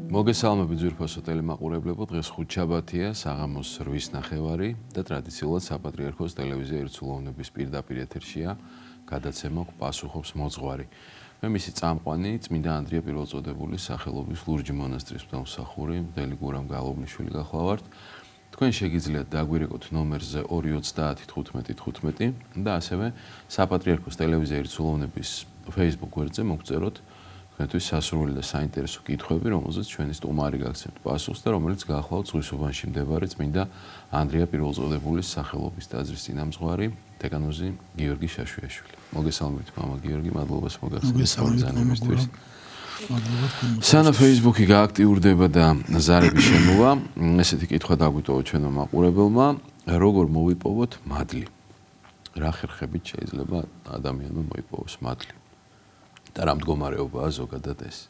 მოგესალმებით ძვირფასო ტელემაყურებლებო, დღეს ხუთშაბათია, საღამოს 8:30 და ტრადიციულად საპატრიარქოს ტელევიზია ერთსულოვნების პირდაპირ ეთერშია გადაცემა პასუხობს მოძღვარი. მე მისი წამყვანი წმინდა ანდრია პირველწოდებულის სახელობის ლურჯი მონასტრის მსახური მდელი გურამ გალობლიშვილი გახლავართ. თქვენ შეგიძლიათ დაგვირეკოთ ნომერზე 2301515 და ასევე საპატრიარქოს ტელევიზია ერთსულოვნების Facebook გვერდზე მოგწეროთ თქვენთვის სასურველი და საინტერესო კითხვები, რომელზეც ჩვენი სტუმარი გაგცემთ პასუხს და რომელიც გახლავთ ზღვისუბანში მდებარე წმინდა ანდრია პირველწოდებულის სახელობის ტაძრის წინამძღვარი დეკანოზი გიორგი შაშვიაშვილი. მოგესალმებით მამა გიორგი, მადლობას მოგახსენებისთვის. სანამ Facebook-ი გააქტიურდება და ზარები შემოვა, ესეთი კითხვა დაგვიტოვა ჩვენმა მაყურებელმა, როგორ მოვიპოვოთ მადლი? რა ხერხებით შეიძლება ადამიანმა მოიპოვოს მადლი? და რა მდგომარეობაა ზოგადად ეს?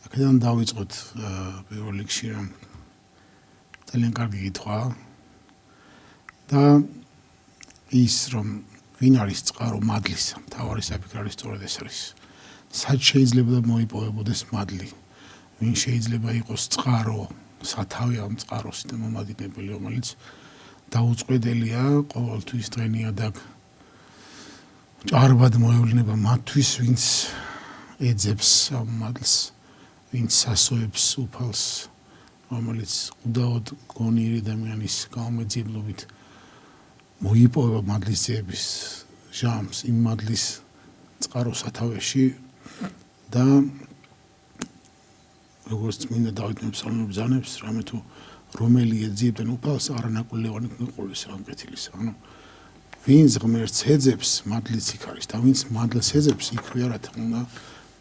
აქედან დავიწყოთ პირველ რიგში რომ ძალიან კარგი კითხვაა და ის რომ ვინ არის წყარო მადლისა, მთავარი საფიქრო არის სწორედ ეს არის. სად შეიძლება მოიპოვებოდეს მადლი? ვინ შეიძლება იყოს წყარო, სათავე ამ წყაროს და მომადინებელი, რომელიც დაუწყვეტელია ყოველთვის დღენიადაგ ჭარბად მოევლინება მათთვის, ვინც ეძებს ამ მადლს, ვინც ასოებს უფალს, რომელიც უდაოდ გონიერი ადამიანის გაუმეძიებლობით მოიპოვება მადლის ძიების ჟამს იმ მადლის წყაროს სათავეში და როგორც წმინდა დავით მეფსალმური ბრძანებს, რამე თუ რომელი ეძიებდნენ უფალს, არანაკლევანი მიყოლეს ამ კეთილის. ანუ ვინც ღმერთს ეძებს, მადლიც იქ არის და ვინც მადლს ეძებს, იქვე რა თქმა უნდა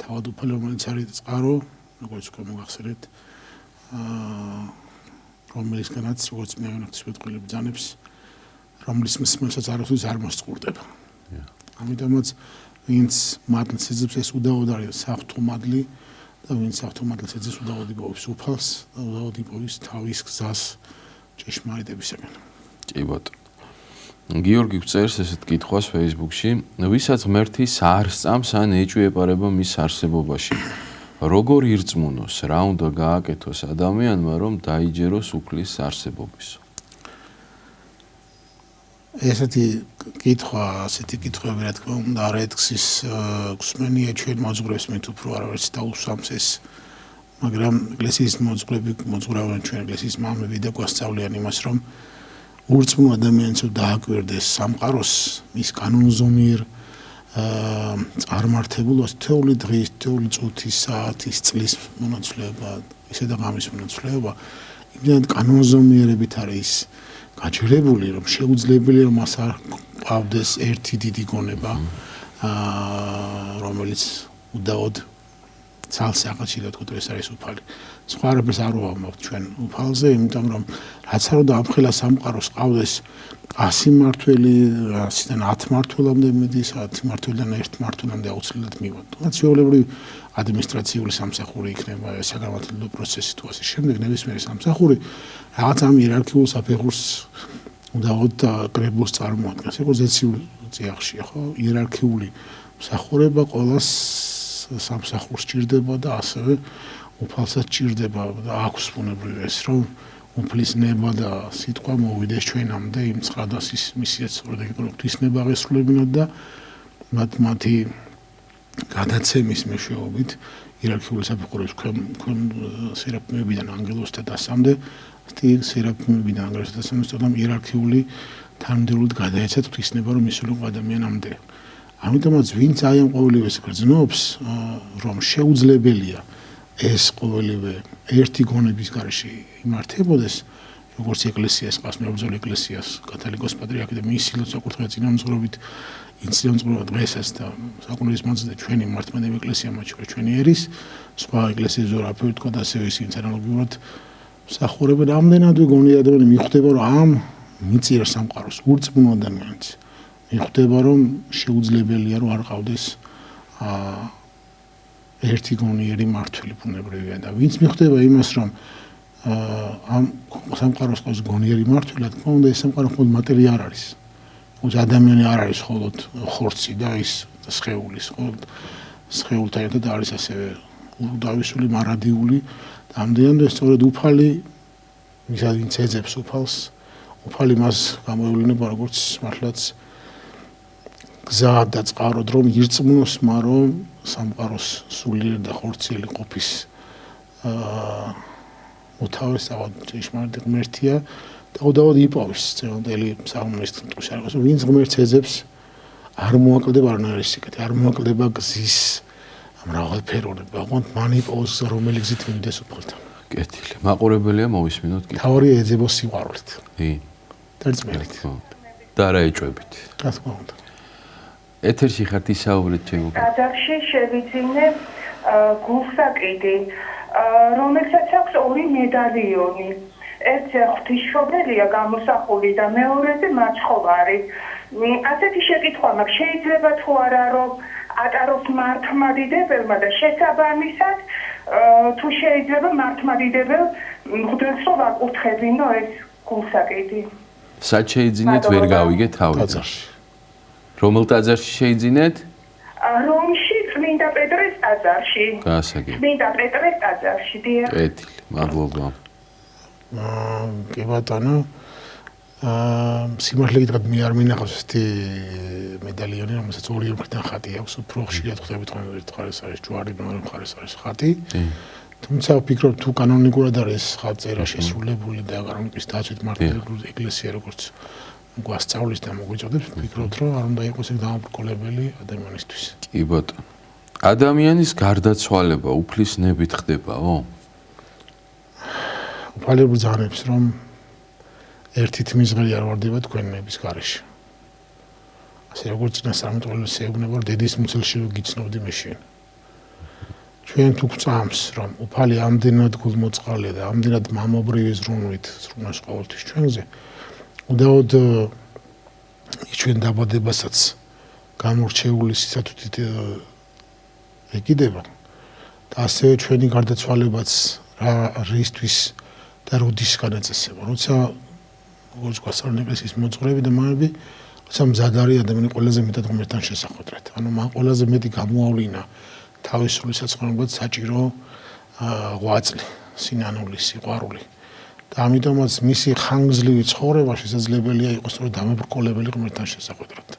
თავად უფალი, რომელიც არის წყარო, როგორც თქვენ მოგახსენეთ, რომელისგანაც როგორც მე ღვთისმეტყველი ბრძანებს, რომლის მსმენელსაც არასოდეს არ მოსწყურდება. ამიტომაც ვინც მადლს ეძებს, ეს უდაოდ არის საფრთხო მადლი და ვინც საფრთხო მადლს ეძებს, უდაოდ იპოვის უფალს და უდაოდ იპოვის თავის გზას ჭეშმარიტებისაკენ. კი ბატონო. გიორგი წერს ესეთ კითხვას Facebook-ში, ვისაც ღმერთი არ სწამს ან ეჭვი ეპარება მის არსებობაში. როგორ ირწმუნოს, რა უნდა გააკეთოს ადამიანმა, რომ დაიჯეროს უფლის არსებობისო? ესეთი კითხვები, რა თქმა უნდა, არ ეთქსის გსმენია ჩვენ მოძღვრებს, მით უფრო არავის დაუსვამს ეს, მაგრამ ეკლესიის მოძღვრავენ ჩვენ ეკლესიის მამები და გვასწავლიან იმას, რომ ურწმუნო ადამიანს დააკვირდეს სამყაროს მის კანონზომიერ წარმართებულობას თეული დღის, თეული წუთის, საათის, წლის მონაცვლეობა, ისე და ღამის მონაცვლეობა, იმდენად კანონზომიერებით არის გაჯერებული, რომ შეუძლებელია რომ მას არ ყავდეს ერთი დიდი გონება, რომელიც უდაოდ ცალს აღაჩი და თქო ეს არის უფალი. სხვა არაფერს არ ვამბობთ ჩვენ უფალზე, იმიტომ რომ რაც არ უნდა ამხელა სამყაროს ყავდეს 100 მართველი, 100-დან 10 მართველამდე მიდის, 10 მართველიდან 1 მართველამდე აუცილებლად მივადა. თუმცა ჩვეულებრივი ადმინისტრაციული სამსახური იქნება, საგამართლებლო პროცესი თუ ასე შემდეგ, ნებისმიერი სამსახური რაღაც ამ იერარქიულ საფეხურს უდაოდ კრებულს წარმოადგენს. ეგ ზეციურ წიაღშია, ხო? იერარქიული მსახურება ყოველას სამსახურს ჭირდება და ასევე უფალსაც ჭირდება და აქვს ბუნებრივი ეს რომ უფლის ნება და სიტყვა მოვიდეს ჩვენამდე იმ ცხადასის მისიაც სწორედ ღვთისნება აღესრულებინათ და მათი გადაცემის მეშვეობით იერარქიული საფეხურების ქვემ სერაფიმებიდან ანგელოზთა დასამდე სერაფიმებიდან ანგელოზთა დასამდე სწორედ იერარქიული თანმიმდევრულად გადაეცათ ღვთისნება რომ მისულიყო ადამიანამდე. ამიტომაც ვინც აი ამ ყოველივეს გრძნობს, რომ შეუძლებელია ეს ყოველივე ერთი გონების გარეშე იმართებოდეს, როგორც ეკლესიას, ყასმებრძოლ ეკლესიას, კათოლიკოს პატრიარქი და მისი ლოცვა-კურთხევა წინამძღვრობით, ინციდენტურობა დღესაც და საკუთრის მანძილზე ჩვენი მართლმადიდებელი ეკლესია, მათ შორის ჩვენი ერის, სხვა ეკლესიის ზურაფერი თქო და ასევე ისინი ანალოგიურად მსახურებენ. ამდენადვე გონია ადამიანი მიხვდება, რომ ამ მიწიერ სამყაროს ურწმუნო ადამიანს მიხვდება, რომ შეუძლებელია რომ არ ყავდეს ერთი გონიერი მართველი ბუნებრივია და ვინც მიხვდება იმას, რომ ამ სამყაროს ყავს გონიერი მართველი, რა თქმა უნდა ეს სამყარო მხოლოდ მატერია არ არის. ადამიანი არ არის მხოლოდ ხორცი და ის სხეულის, მხოლოდ სხეულთან ერთად არის ასევე დავისული მარადიული და ამდენად სწორედ უფალი ვინც ეძებს უფალს უფალი მას გამოევლინება როგორც მართლაც გზა და წყაროდ რომ ირწმუნოს მაგრამ სამყაროს სულიერ და ხორციელი ყოფის მოთავსებად ჭეშმარიტი ღმერთია და უდავოდ იპოვის წელდელი საქმის თქმის არ გასულ ვინც ღმერთს ეძებს არ მოაკლდება არნაირი სიკეთე არ მოაკლდება გზის მრავალფეროვნება ოღონდ მან იპოვოს რომელიც გზით მივიდეს უფალთან კეთილი მაყურებელია მოვისმინოთ კი თავი ეძებოს სიყვარულით კი და ძმელით და რა ეჭვებით რა თქმა უნდა ეთერში ხართ ისაუბრეთ ჩემო გადახში შევიძინე გულსაკიდი რომელსაც აქვს 2 მედალიონი ერთი ღვთისმშობელია გამოსახული და მეორეზე მაცხოვარი ასეთი შეკითხვა მაქვს შეიძლება თუ არა რომ ატაროს მართლმადიდებელმა და შესაბამისად თუ შეიძლება მართლმადიდებელ მღვდელს რომ აკურთხებინო ეს გულსაკიდი სად შეიძინეთ ვერ გავიგე თავი რომელ ტაძარში შეიძინეთ რომში წმინდა პეტრეს ტაძარში გასაგები წმინდა პეტრეს ტაძარში დიახ კეთილი მადლობა კი ბატონო სიმართლე გითხრათ მე არ მინახავს ესეთი მედალიონი რომელსაც 2 მხრიდან ხატი აქვს უფრო ხშირად ხვდებით რომ ერთ მხარეს არის ჯვარი მეორე მხარეს არის ხატი თუმცა ვფიქრობ თუ კანონიკურად არის ხატწერა შესრულებული და გარანტიის დაცვით მართლმადიდებლური ეკლესია როგორც გვასწავლის და მოგვიწოდებს ვფიქრობთ რომ არ უნდა იყოს ეს დამბრკოლებელი ადამიანისთვის კი ბატონო ადამიანის გარდაცვალება უფლისნებით ხდებაო უფალი ბრძანებს რომ ერთით მიზღერი არ ვარდება თქვენების გარეშე ასე როგორც წინასწარმეტყველებს ეუბნება რომ დედის მუცელში გიცნობდი მე შენ ჩვენ თუ გვწამს რომ უფალი ამდენად გულმოწყალია და ამდენად მამობრივი ზრუნვით ზრუნავს ყოველთვის ჩვენზე უდაოდ ჩვენ დაბადებასაც გამორჩეული სისათუთით ეკიდება და ასევე ჩვენი გარდაცვალებაც რა რისთვის და როდის განაწესება როცა როგორც გვასწავლეს ის მოძღვრები და მაები როცა მზად არის ადამიანი ყველაზე მეტად ღმერთთან შესახვედრად ანუ მან ყველაზე მეტი გამოავლინა თავის სრული საცხოვრებლად საჭირო ღვაწლი სინანული სიყვარული და ამიტომაც მისი ხანგრძლივი ცხოვრება შესაძლებელია იყოს რომ დამებრკოლებელი ღმერთთან შესახვედრად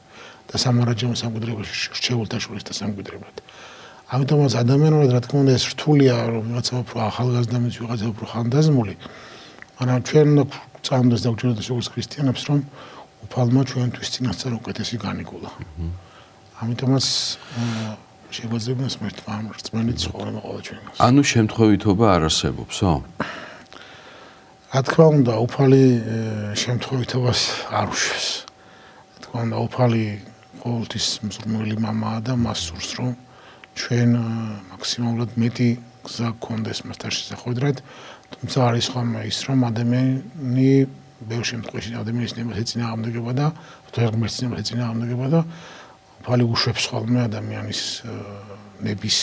და სამარაჯამო სამკვიდრებაში რჩეულთა შორის და სამკვიდრებლად ამიტომაც ადამიანურად რა თქმა უნდა ეს რთულია რომ ვიღაცა უფრო ახალგაზრდამიც ვიღაცა უფრო ხანდაზმული მაგრამ ჩვენ უნდა წამდეს და გვჭირდეს როგორც ქრისტიანებს რომ უფალმა ჩვენთვის წინასწარ უკეთესი განიგულა ამიტომაც შეგვიძლია სმერთმა რწმენით ცხოვრება ყოველ ჩვენს ანუ შემთხვევითობა არ არსებობსო რა თქმა უნდა უფალი შემთხვევითობას არ უშვებს რა თქმა უნდა უფალი ყოველთვის მზრუნველი მამაა და მას სურს რომ ჩვენ მაქსიმალურად მეტი გზა გქონდეს მასთან შესახვედრად თუმცა არის ხოლმე ის რომ ადამიანი ბევრ შემთხვევაში ადამიანის ნებას ეწინააღმდეგება და ღმერთის ნებას ეწინააღმდეგება და უფალი უშვებს ხოლმე ადამიანის ნების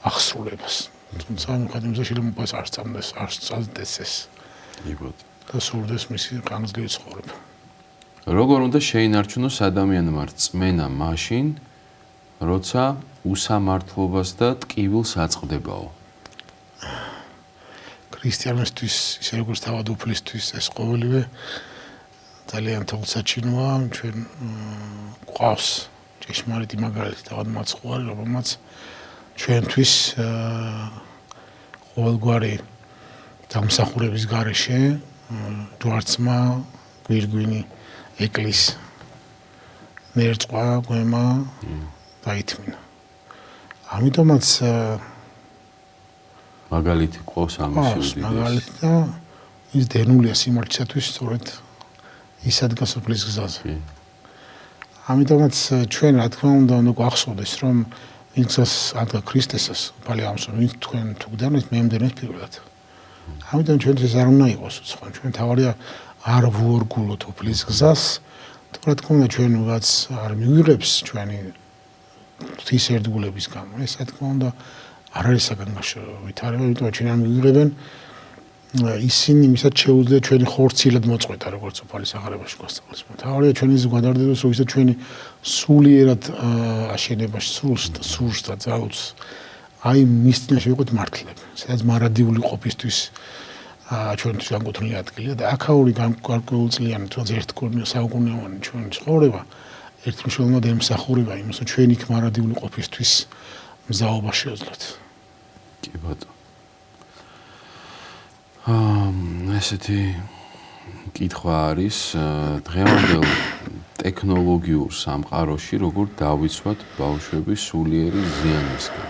აღსრულებას თუმცა მიუხედავად შეიძლება უფალს არ სწამდეს არ სწავდეს ეს და სურდეს მისი ხანგრძლივი ცხოვრება როგორ უნდა შეინარჩუნოს ადამიანმა რწმენა მაშინ როცა უსამართლობას და ტკივილს აწყდებაო ქრისტიანისთვის ისე როგორც თავად უფლისთვის ეს ყოველივე ძალიან თვალსაჩინოა ჩვენ გვყავს ჭეშმარიტი მაგალითი თავად მაცხოვარი რომელმაც ჩვენთვის ყოველგვარი დამსახურების გარეშე ჯვარცმა გვირგვინი ეკლის ნერწვა გვემა დაითმინა ამიტომაც მაგალითი ყავს ამის უდიდეს მაგალითი და ის დენულია სიმართლისათვის სწორედ ის ადგას უფლის გზაზე ამიტომაც ჩვენ რა თქმა უნდა გვახსოვდეს რომ ვინცას ადგა ქრისტესას უფალი ამსო ვინც თქვენ თუ გდანეთ მე მდენეს პირველად ამიტომ ჩვენთვის არ უნდა იყოს უცხო ჩვენ თავარია არ ვუორგულოთ უფლის გზას თუ რა თქმა უნდა ჩვენ ვიღაც არ მივიღებს ჩვენი ღვთის ერთგულების გამო ეს რა თქმა უნდა არ არის საგანგაშო ვითარება იმიტომ ჩვენ არ მივიღებენ ისინი მისაც შეუძლია ჩვენი ხორცილად მოწყვეტა როგორც უფალის აღარებაში გვასწავლეს თავარია ჩვენი ზოგადარდებას რომ ისე ჩვენი სულიერად აშენებაში სურს და ძალუც აი მის წინაშე ვიყოთ მართლები, სადაც მარადიული ყოფისთვის ჩვენთვის განკუთვნილი ადგილია და აქაური გარკვეულწლიანი თუნდაც ერთგონია საუკუნეოვანი ჩვენი ცხოვრება ერთმნიშვნელოვნად ემსახურება იმას, რომ ჩვენ იქ მარადიული ყოფისთვის მზაობა შეძლოთ. კი ბატონო. ესეთი კითხვა არის დღევანდელ ტექნოლოგიურ სამყაროში როგორ დავიცვათ ბავშვების სულიერი ზიანისგან.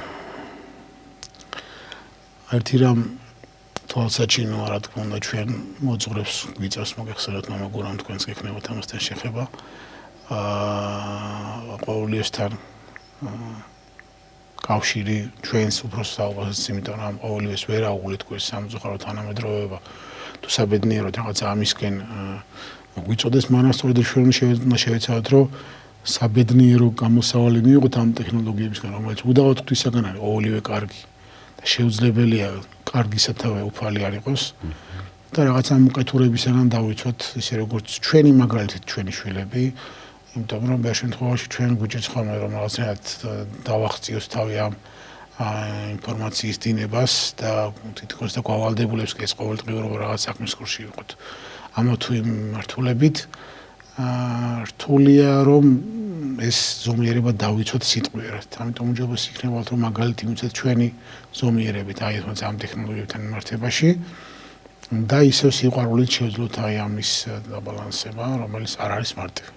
ერთი რამ თვალსაჩინოა, რა თქმა უნდა, ჩვენ მოძღვრებს გვიწევს მოგეხსენოთ მამა გურამ თქვენს გექნებათ ამასთან შეხება. ყოველივესთან კავშირი ჩვენს უფროს საუბარს, იმიტომ რომ ყოველივეს ვერ აუღლით გვერდს სამწუხარო თანამედროვეობა თუ საბედნიეროდ რაღაცა ამისკენ მოგვიწოდეს მანასწორი და ჩვენ უნდა შევეცადოთ, რომ საბედნიერო გამოსავალი მივიღოთ ამ ტექნოლოგიებისგან, რომელიც უდავოდ ღვთისაგან არის ყოველივე კარგი და შეუძლებელია კარგი სათავე უფალი არ იყოს და რაღაცა მოკეთურებისგან დავიცვათ ისე როგორც ჩვენი მაგალითით ჩვენი შვილები, იმიტომ რომ ბერ შემთხვევაში ჩვენ გვიჭირს ხოლმე რომ რაღაცნაირად დავახციოს თავი ამ ინფორმაციის დინებას და თითქოს და გავალდებულებს კი ეს ყოველდღიურობა რაღაც საქმის კურსში ვიყოთ. ამა თუ იმ მართულებით რთულია რომ ეს ზომიერება დავიცვათ სიტყვიერად. ამიტომ უჯობესი იქნება რომ მაგალითი მიცეთ ჩვენი ზომიერებით აი ამ ტექნოლოგიებთან მიმართებაში და ისევ სიყვარულით შევძლოთ აი ამის დაბალანსება, რომელიც არ არის მარტივი.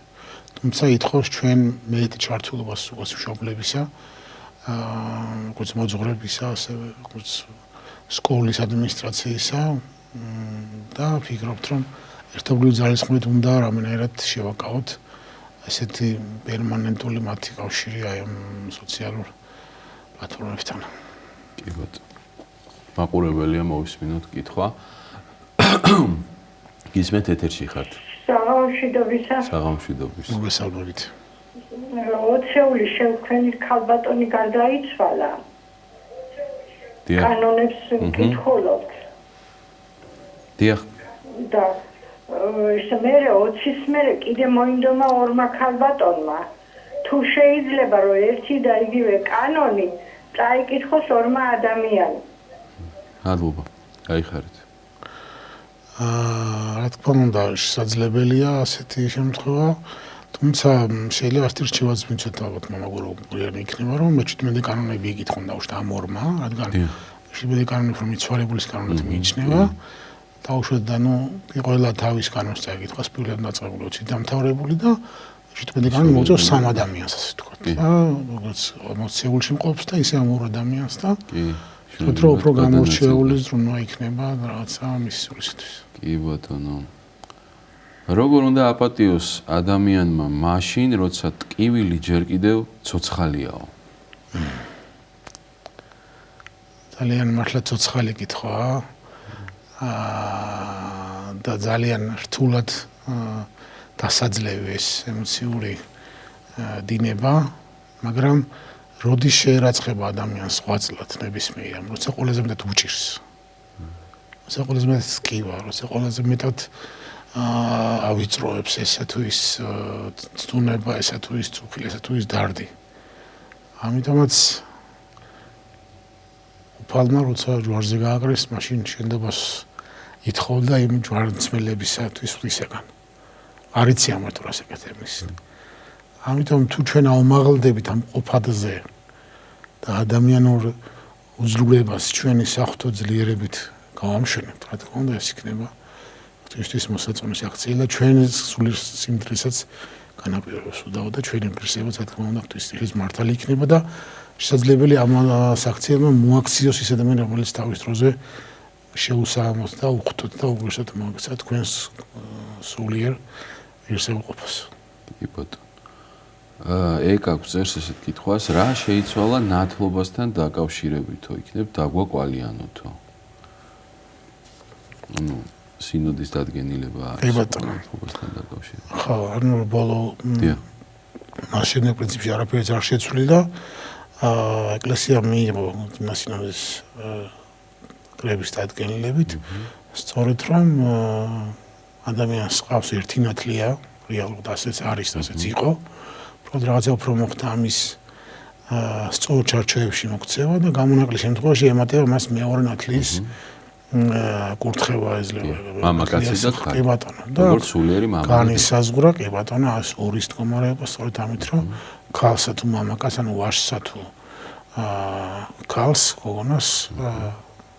თუმცა ითხოვს ჩვენ მეტ ჩართულობას როგორც მშობლებისა, როგორც მოძღვრებისა, ასევე როგორც სკოლის ადმინისტრაციისა და ვფიქრობთ, რომ ერთობლივ ძალისხმევით უნდა რამენერად შევაკავოთ ესეთი პერმანენტული მათი კავშირი აი ამ სოციალურ პლატფორმებთან. კი ბატონო. მაყურებელია მოვისმინოთ კითხვა. გისმენთ ეთერში ხართ? საღამშვიდობისა. საღამშვიდობის. მოგესალმებით. 20 შევქმნით ქალბატონი გარდაიცვალა. დიახ. კანონებს ვკითხულობთ. დიახ. და მერე 20-ის მერე კიდე მოინდომა ორმა ქალბატონმა. თუ შეიძლება რომ ერთი და იგივე კანონი წაიკითხოს ორმა ადამიანმა. მადლობა. გაიხარეთ. რა თქმა უნდა, შესაძლებელია ასეთი შემთხვევა, თუმცა შეიძლება ასეთი რჩევაც მიცეთ ალბათ მამაგურიანი იქნება, რომ მე-17 კანონები იკითხონ დაუშვათ ამ ორმა, რადგან მე-17 კანონები რომ მიცვალებულის კანონად მიიჩნევა, დაუშვათ და ყველა თავის კანონს წაიკითხა, სპილად დაწყებული 20 დამთავრებული და მე-17 კანონი მოუწევს 3 ადამიანს, ასე ვთქვათ. და როგორც მოცეულში მყოფს და ისე ამ ორ ადამიანს და უფრო უფრო გამორჩეული ზრუნვა იქნება რაღაცა მის სულისთვის. კი ბატონო. როგორ უნდა აპატიოს ადამიანმა მაშინ, როცა ტკივილი ჯერ კიდევ ცოცხალიაო? ძალიან მართლა ცოცხალი კითხვაა. და ძალიან რთულად დასაძლევი ეს ემოციური დინება, მაგრამ როდის შეერაცხება ადამიანს ღვაწლად ნებისმიერამ, როცა ყველაზე მეტად უჭირს. როცა ყველაზე მეტად სკივა, როცა ყველაზე მეტად ავიწროებს ესა თუ ის ცდუნება, ესა თუ ის წუხილი, ესა თუ ის დარდი. ამიტომაც უფალმა როცა ჯვარზე გააკრეს, მაშინ შენდობას ითხოვდა იმ ჯვარცმელებისათვის ღვთისაგან. არ იცი ამათ რა საკეთებლის. ამიტომ თუ ჩვენ აუმაღლდებით ამ ყოფადზე და ადამიანურ უძლურებას ჩვენი საღვთო ძლიერებით გავამშვენებთ, რა თქმა უნდა ეს იქნება ღვთისთვის მოსაწონის აქცია და ჩვენს სულიერ სიმდიდრესაც განაპირობებს უდავო და ჩვენი მგრძნობაც რა თქმა უნდა ღვთის მართალი იქნება და შესაძლებელია ამ აქციებმა მოაქციოს ის ადამიანი, რომელიც თავის დროზე შეუსაამოთ და უხტოთ და უგრძნოთ მაგასაც თქვენს სულიერ ერთსეულყოფას. კი ბატონო. ეკაკ წერს ესეთ კითხვას, რა შეიცვალა ნათლობასთან დაკავშირებითო, იქნებ დაგვაკვალიანოთო? ანუ სინოდის დადგენილება არის ნათლობასთან დაკავშირებით. ხო, ანუ ბოლო მაშინ პრინციპში არაფერიც არ შეცვლიდა. ეკლესია მიიღო სინოდის კრების დადგენილებით, სწორედ რომ ადამიანს ყავს ერთი ნათლია, რეალურად ასეც არის, ასეც იყო. უბრალოდ რაღაცა უფრო მოხდა ამის სწორ ჩარჩოებში მოქცევა და გამონაკლისის შემთხვევაში ემატება მას მეორე ნათლიის კურთხევა ეძლევა. მამაკაცი და ხალი. კი ბატონო. და როგორც სულიერი მამა. განისაზღვრა კი ბატონო ორის მდგომარეობა სწორედ ამით რომ ქალსა თუ მამაკაცს ანუ ვაჟსა თუ ქალს გოგონას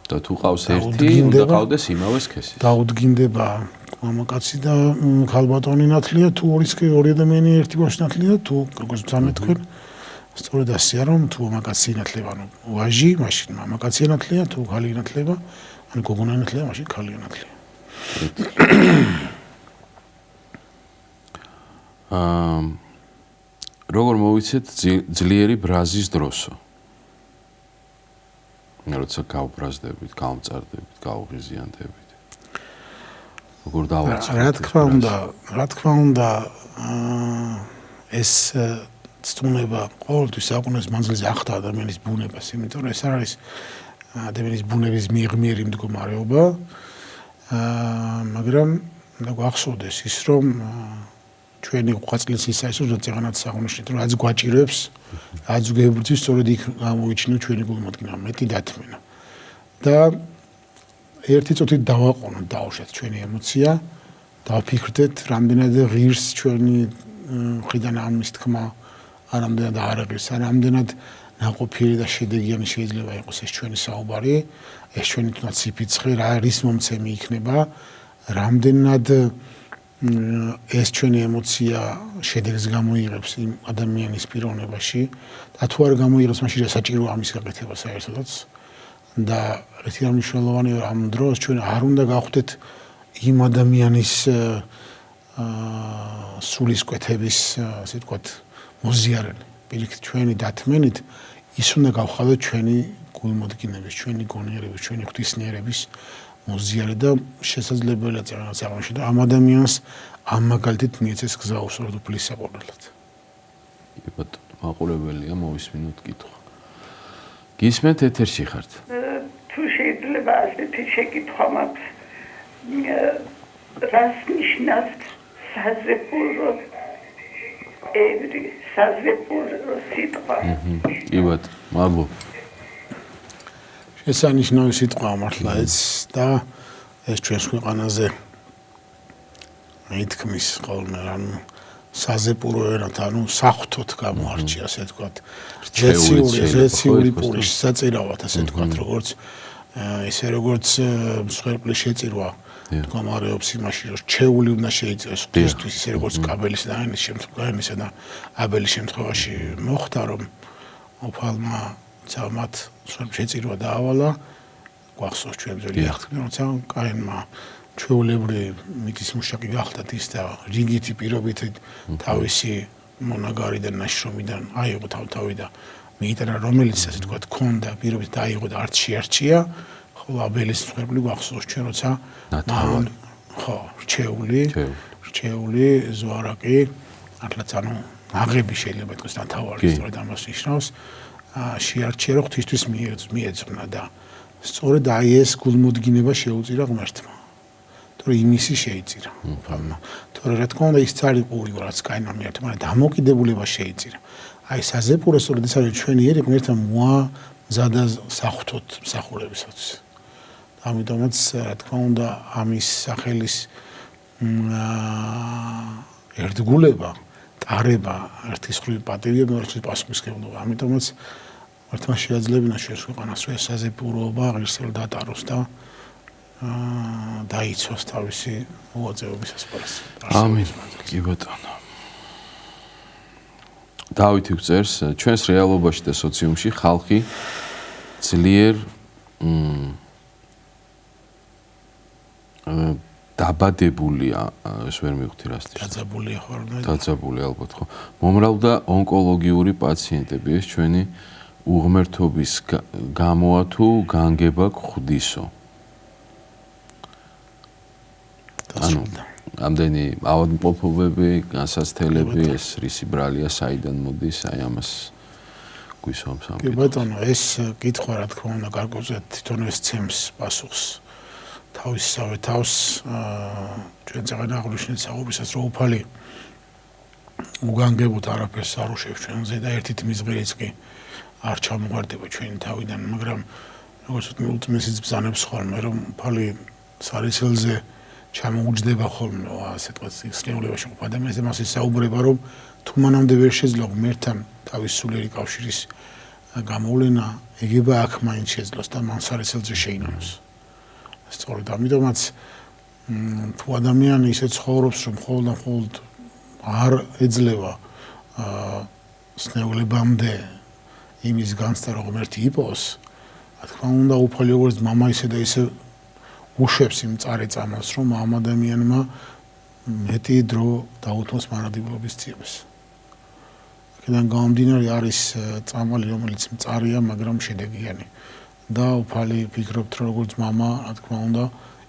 და თუ ყავს ერთი უნდა ყავდეს იმავე სქესი. დაუდგინდება მამაკაცი და ქალბატონი ნათლია თუ ორი ადამიანი ერთი ვაჟი ნათლია თუ როგორც თამე თქვენ სწორედ ასეა რომ თუ მამაკაცი ინათლება ანუ ვაჟი მაშინ მამაკაცი ინათლია თუ ქალი ინათლება ანუ გოგონა ინათლია მაშინ ქალი ინათლია. როგორ მოვიცეთ ძლიერი ბრაზის დროსო? როცა გავბრაზდებით, გავმწარდებით, გავღიზიანდებით. როგორ დავაწყოთ? რა თქმა უნდა, ეს ცნობა ყოველთვის საკუთარ მანძილზე ახდა ადამიანის ბუნებას, იმიტომ რომ ეს არის ადამიანის ბუნების მიღმიერი მდგომარეობა. მაგრამ და გვახსოვდეს ის რომ ჩვენი ყვაწლის ისაა რომ ზოგადად საღამოში რომ რაც გვაჭირებს, რაც გვებრძვის სწორედ იქ გამოვიჩინა ჩვენი გულმოდგინა, მეტი დათმენა. და ერთი წუთით დავაყოვნოთ, დავუშვათ ჩვენი ემოცია, დავფიქრდეთ, რამდენად ღირს ჩვენი მხრიდან ამის თქმა, რამდენად არ ღირს, რამდენად ნაყოფიერი და შედეგიანი შეიძლება იყოს ეს ჩვენი საუბარი, ეს ჩვენი თუნდაც სიფიცხე, რა რის მომცემი იქნება, რამდენად ეს ჩვენი ემოცია შედეგს გამოიღებს იმ ადამიანის პიროვნებაში და თუ არ გამოიღებს მაშინ საჭიროა ამის გაკეთება საერთოდაც და ერთი მნიშვნელოვანი ამ დროს ჩვენ არ უნდა გავხდეთ იმ ადამიანის სულისკვეთების ასე ვთქვათ მოზიარენი პირიქით ჩვენი დათმენით ის უნდა გავხადოთ ჩვენი გულმოდგინების ჩვენი გონიერების ჩვენი ღვთისმიერების მოზიარე და შესაძლებელია წარმოშე და ამ ადამიანს ამ მაგალითით მიეცეს გზა უსურვოთ უფლის საყოველთაოდ. კი ბატონო, მაყურებელია მოვისმინოთ კითხვა. გისმენთ ეთერში ხართ? თუ შეიძლება ასეთი შეკითხვა მაქვს. რას ნიშნავს საზეპურო ევრი საზეპურო სიტყვა? კი ბატონო, მადლობა. ესანიშნავი სიტყვა მართლა ეს და ეს ჩვენს ქვეყანაზე მითქმის ხოლმე ანუ საზეპურო ენათ ანუ საღვთოდ გამოარჩია ასე ვთქვათ ზეციური პური საწირავად ასე ვთქვათ როგორც ისე როგორც მსხვერპლის შეწირვა მდგომარეობს იმაში რომ რჩეული უნდა შეიწიროს ღვთისთვის ისე როგორც კაბელის და აინის შემთხვევაში და აბელის შემთხვევაში მოხდა რომ უფალმა ცალმათ შეწირვა დაავალა გვახსოვს ჩვენ ძველი აღთქმი როცა კაინმა ჩვეულებრივი მიწის მუშაკი გახდათ ის და რიგითი პირობით თავისი მონაგარი და ნაშრომიდან აიღო თავი და მიიტანა რომელიც ასე თქვა ქონდა პირობით დაიღო და არც შეარჩია ხოლო აბელის მსხვერპლი გვახსოვს ჩვენ როცა ხო რჩეული ზვარაკი ართლაც ანუ აღები შეიძლება ითქვას დათავარი სწორედ ამას ნიშნავს შეარჩია რომ ღვთისთვის მიეძღვნა და სწორედ აი ეს გულმოდგინება შეუწირა ღმერთმა. თორე იმისი შეიწირა. თორე რა თქმა უნდა ის цаრი პური რაც კაინმა მიერთმა, მაგრამ დამოკიდებულება შეიწირა. აი საზეპურე სწორედ ეს არის ჩვენი ერი ღმერთმა მოამზადა საღვთოდ მსახურებისათვის. ამიტომაც რა თქმა უნდა ამის სახელის ერთგულება არება ერთისხრივი პატივია მეორე პასუხისმგებლობა. ამიტომაც მართლა შეაძლებინა ჩვენს ქვეყანას რომ ეს საზეპუროობა ღირსეულ დატაროს და დაიცვას თავისი მოღვაწეობის ასპარეზი. ამინ. კი ბატონო. დავითი გწერს ჩვენს რეალობაში და სოციუმში ხალხი ძლიერ დაბადებულია, ეს ვერ მივხვდი რასთვის. დაძაბულია ხო არა? დაძაბული ალბათ ხო. მომრავლდა ონკოლოგიური პაციენტები, ეს ჩვენი უღმერთობის გამოა თუ განგება გხვდისო. ანუ ამდენი ავადმყოფობები, განსაცდელები, ეს რისი ბრალია, საიდან მოდის, აი ამას გვისვამს ამ. კი ბატონო, ეს კითხვა რა თქმა უნდა გარკვეულწილად თვითონ ეს ცემს პასუხს. თავისსავე თავს ჩვენ წაღან აღნიშნეთ საუბრისას რომ უფალი უგანგებოდ არაფერს არ უშვებს ჩვენზე და ერთით მიზღერიც კი არ ჩამოგვარდება ჩვენი თავიდან, მაგრამ როგორც ვთქვი, ულტიმესიც ბზანებს ხოლმე, რომ ფალი სარიცელზე ჩამოუჯდება ხოლმე, ასე თქვა, სნეულებაში ყოფ ადამიანს, ამას ისაუბრება, რომ თუ მანამდე ვერ შეძლო ღმერთთან თავის სულიერი კავშირის გამოვლენა, ეგება აქ მაინც შეძლოს და მან სარიცელზე შეინანოს. სწორედ ამიტომაც თუ ადამიანი ისე ცხოვრობს, რომ მხოლოდ არ ეძლევა სნეულებამდე იმის განცდა, რომ ღმერთი იპოვოს, რა თქმა უნდა, უფალი როგორც მამა ისე და ისე უშვებს იმ მწარე წამალს, რომ ამ ადამიანმა მეტი დრო დაუთმოს მანადიებლობის ძიებას. აქედან გამომდინარე არის წამალი, რომელიც მწარეა, მაგრამ შედეგიანი. და უფალი ფიქრობთ, რომ როგორც მამა, რა თქმა უნდა,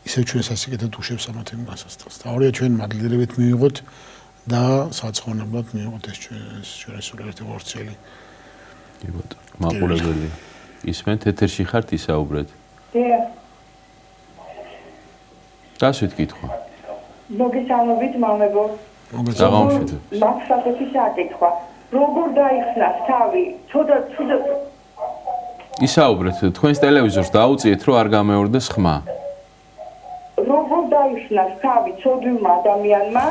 ისევ ჩვენს ასიკეთად უშვებს ამ თემ განსასწრებს. და ორია ჩვენ მადლიერებით მივიღოთ და საცხოვნებლად მივიღოთ ეს ჩვენი სულიერთა ორცელი. კი ბატონო, მაყურებელი. ისმენთ ეთერში ხართ ისაუბრეთ? დიახ. დასვით კითხვა. მოგესალმებით, მამებო. მოგესალმებით. მაგსახეთი საკითხვა. როგორ დაიხსნას თავი? ცოტა ისაუბრეთ, თქვენს ტელევიზორს დაუწიეთ, რომ არ გამეორდეს ხმა. როგორ დაიხსნას თავი ცოდვილმა ადამიანმა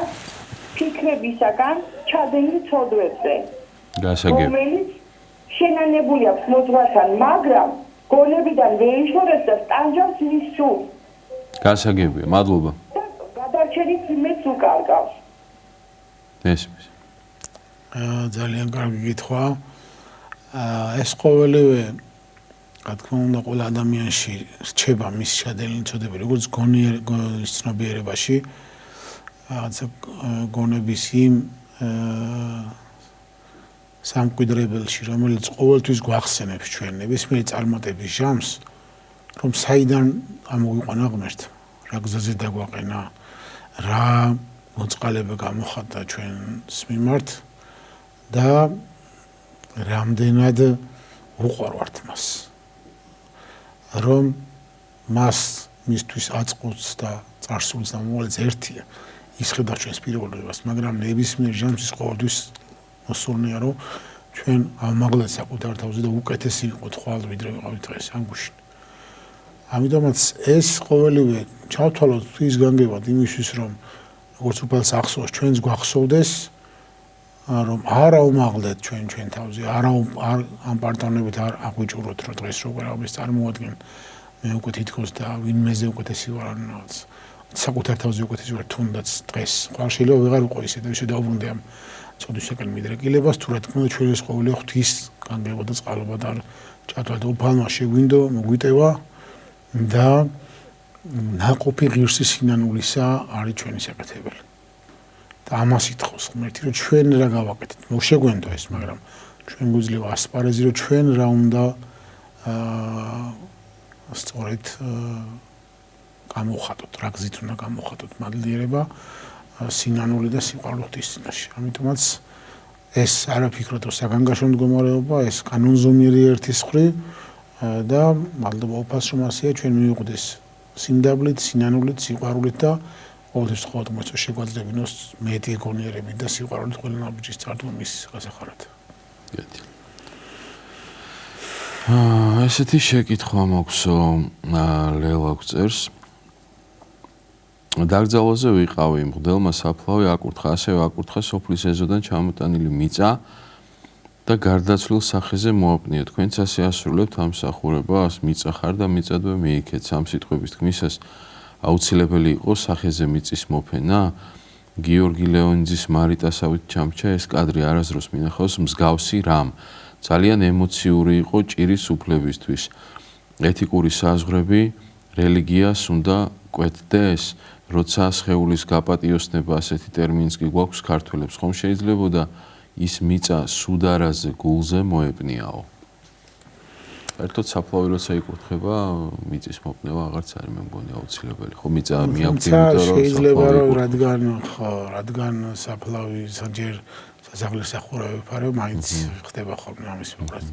ფიქრებისაგან ჩადენილ ცოდვებზე? გასაგები. რომელიც შენანებული აქვს მოძღვართან, მაგრამ გონებიდან ვეიშორებს და სტანჯავს მის სულს. გასაგებია, მადლობა. გადარჩენით იმეც უკარგავს. ესმის. ძალიან კარგი კითხვა. ეს ყოველივე, რა თქმა უნდა, ყველა ადამიანში რჩება მის შადენილი წოდები, როგორც ცნობიერებაში, რაღაცა გონების იმ სამკვიდრებელში, რომელიც ყოველთვის გვახსენებს ჩვენ ნებისმიერი წარმატების ჟამს, რომ საიდან ამოგვიყვანა ღმერთმა, რა გზაზე დაგვაყენა, რა მოწყალება გამოხატა ჩვენს მიმართ და რამდენად უყვარვართ მას. რომ მას მისთვის აწყობს და წარსულს და მომავალს ერთია, ის ხედავს ჩვენს პიროვნებას, მაგრამ ნებისმიერ ჟამს ის ყოველთვის მოსურნია, რომ ჩვენ ამაღლეთ საკუთარ თავზე და უკეთესი ვიყოთ ხვალ ვიდრე ვიყავით დღეს ამ გუშინ. ამიტომაც ეს ყოველივე ჩავთვალოთ ის განგებად იმისთვის, რომ როგორც უფალს ახსოვს, ჩვენს გვახსოვდეს, რომ არ აუმაღლეთ ჩვენ თავზე, არ ამ პარტნიორებით არ აღვიჭუროთ, რომ დღეს როგორ აღბეს წარმოადგენ, მე უკვე თითქოს და ვინმეზე უკეთესი ვარ ან რაღაც. საკუთარ თავზე უკეთესი ვარ თუნდაც დღეს. ხვალ შეიძლება ვეღარ ვიყო ისე და ისე დავუბრუნდე ამ წოდისაკენ მიდრეკილებას, თუ რა თქმა უნდა ჩვენ ეს ყოველი ღვთის განგება და წყალობა და ჩათვალეთ უფალმა შეგვინდო, მოგვიტევა და ნაყოფი ღირსი სინანულისა არის ჩვენი საკეთებელი. და ამას ითხოვს ღმერთი, რომ ჩვენ რა გავაკეთეთ. მოშეგვენდო ეს, მაგრამ ჩვენ გვიძლია ასპარეზი, რომ ჩვენ რა უნდა სწორედ გამოვხატოთ, რა გზით უნდა გამოვხატოთ მადლიერება, სინანული და სიყვარული ღვთის წინაშე. ამიტომაც ეს არა ფიქრობ, რომ საგანგაშო მდგომარეობა, ეს კანონზომიერი ერთის ხრი და მადლობა უფალს, რომ ასეა ჩვენ მივიყვდეს სიმდაბლით, სინანულით, სიყვარულით და ყოველთვის ყოველთვის შეგვაძლებინოს მეტი გონიერებით და სიყვარულით ყველა ნაბიჯის წარდგმა მის გასახარად. ესეთი შეკითხვა მაქვსო, ლელა გვწერს. დაკრძალვაზე ვიყავი, მღვდელმა საფლავი აკურთხა, ასევე აკურთხა სოფლის ეზოდან ჩამოტანილი მიწა და გარდაცვლილ სახეზე მოაპნია. თქვენც ასე ასრულებთ ამ მსახურებას, მიწა ხარ და მიწადვე მიიქეთ. სამ სიტყვების თქმისას აუცილებელი იყო სახეზე მიწის მოფენა. გიორგი ლეონიძის მარიტასავით ჩამჩა ეს კადრი არასდროს მინახავს მსგავსი რამ. ძალიან ემოციური იყო ჭირის უფლებისთვის. ეთიკური საზღვრები რელიგიას უნდა კვეთდეს, როცა სხეულის გაპატიოსნება ასეთი ტერმინს კი გვაქვს ქართველებს, ხომ შეიძლებოდა ის მიწა სუდარაზე გულზე მოეპნიაო. ერთოდ საფლავი როცა იკურთხება, მიწის მოპნევა აღარც არის მე მგონი აუცილებელი. ხო მიწა მიაქვს, იმიტომ რომ შეიძლება რომ რადგან საფლავი ჯერ სასახლის სახურავი ფარო მაინც ხდება ხოლმე ამის მიმართ.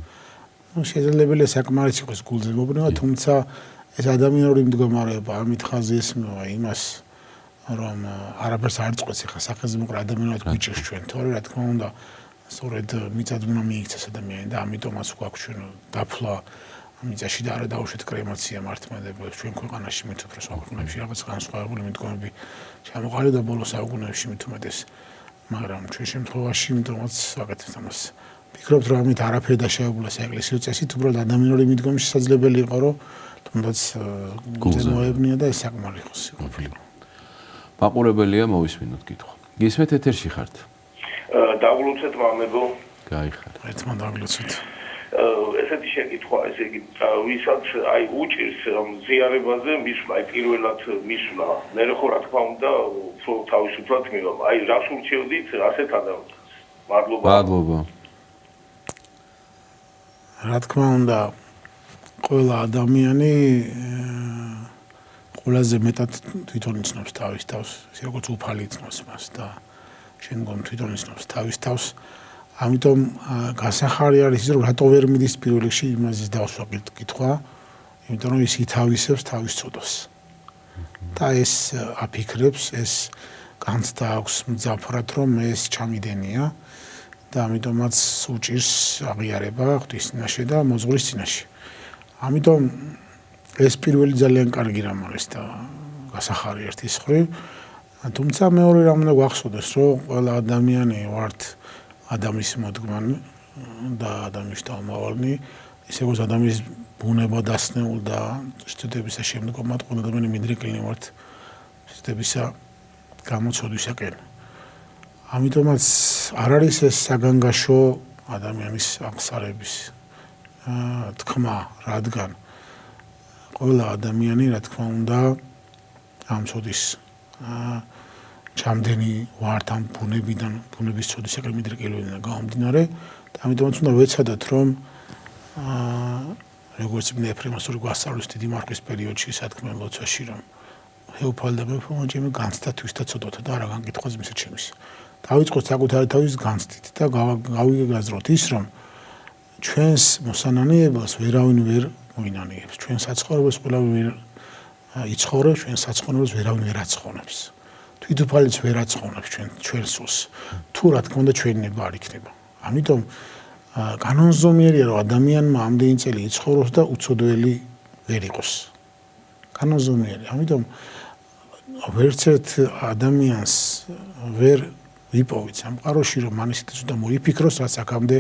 შეიძლებაია საკმარისი იყოს გულზე მოპნევა, თუმცა ეს ადამიანური მდგომარეობა ამით ხაზი ესმევა იმას, რომ არაფერს არ წყვეტს ხა სახეზე მოყრა ადამიანად გვიჭირს ჩვენ, თორე რა თქმა უნდა სწორედ მიწად უნდა მიიქცეს ადამიანი და ამიტომაც გვაქვს ჩვენ დაფლა მიწაში და არა დაუშვით კრემაცია მართლმადიდებლებს ჩვენ ქვეყანაში მით უფრო საუკუნეებში რაღაც განსხვავებული მიდგომები ჩამოყალიბდა ბოლო საუკუნეებში მით უმეტეს მაგრამ ჩვენ შემთხვევაში იმიტომაც ვაკეთებთ ამას ვფიქრობთ რომ ამით არაფერი დაშავებულა საეკლესიო წესით უბრალოდ ადამიანური მიდგომის შესაძლებელი იყო რომ თუნდაც გულზემოებნია და ეს საკმარი იყოს მაყურებელია მოვისმინოთ კითხვა გისმენთ ეთერში ხართ დაგლოცეთ მამებო გაიხარ ერთმან დაგლოცეთ ესეთი შეკითხვა ესე იგი ვისაც აი უჭირს ზიარებაზე მისვლა პირველად მისვლა მე ხო რა თქმა უნდა თავისუფლად მივამ აი რას ურჩევდით ასეთ ადამიანს მადლობა რა თქმა უნდა ყველა ადამიანი ყველაზე მეტად თვითონ იცნობს თავის თავს ისე როგორც უფალი იცნობს მას და შემდგომ თვითონ იცნობს თავის თავს ამიტომ გასახარი არის ის რომ რატო ვერ მიდის პირველ რიგში იმაზე დავსვა კითხვა იმიტომ რომ ის ითავისებს თავის ცოდვას და ეს აფიქრებს ეს განცდა აქვს მძაფრად რომ ეს ჩამიდენია და ამიტომაც უჭირს აღიარება ღვთის წინაშე და მოძღვრის წინაშე ამიტომ ეს პირველი ძალიან კარგი რამ არის და გასახარი ერთის მხრივ თუმცა მეორე რამ უნდა გვახსოვდეს რომ ყველა ადამიანი ვართ ადამიანის მოდგმანი და ადამიანის თავმოყრალნი ისე როგორც ადამიანის ბუნება დასნეულ და ცდებისა შემდგომად ყველა ადამიანი მიდრეკილი ვართ ცდებისა გამოცოდვისაკენ ამიტომაც არ არის ეს საგანგაშო ადამიანის აღსარების თქმა რადგან ყველა ადამიანი რა თქმა უნდა ამ ცოდის ჩამდენი ვართ ამ ბუნებიდან ბუნების ცოდისაკენ მიდრეკილობიდან გამომდინარე და ამიტომაც უნდა ვეცადოთ რომ როგორც ნეფრემოსური გვასწავლის დიდი მარხვის პერიოდში სათქმელ ლოცვაში რომ ჰეუფალდა მეფომაჭემი განცდათვის და ცოდვათა და არა განგითხვას მისერჩემის დავიწყოთ საკუთარი თავის განცდით და გავიგაზროთ ის რომ ჩვენს მოსანანიებას ვერავინ ვერ მოინანიებს ჩვენ საცხოვრებელს ყველავი ვერ იცხოვრებს ჩვენ საცხოვრებელს ვერავინ ვერ აცხონებს თვითუფალიც ვერ აცხონებს ჩვენ სულს თუ რა თქმა უნდა ჩვენი ნება არ იქნება ამიტომ კანონზომიერია რომ ადამიანმა ამდენი წელი იცხოვროს და უცოდველი ვერ იყოს კანონზომიერია ამიტომ ვერც ერთ ადამიანს ვერ ვიპოვით სამყაროში რომ მან ისეთი ცუდა მოიფიქროს რაც აქამდე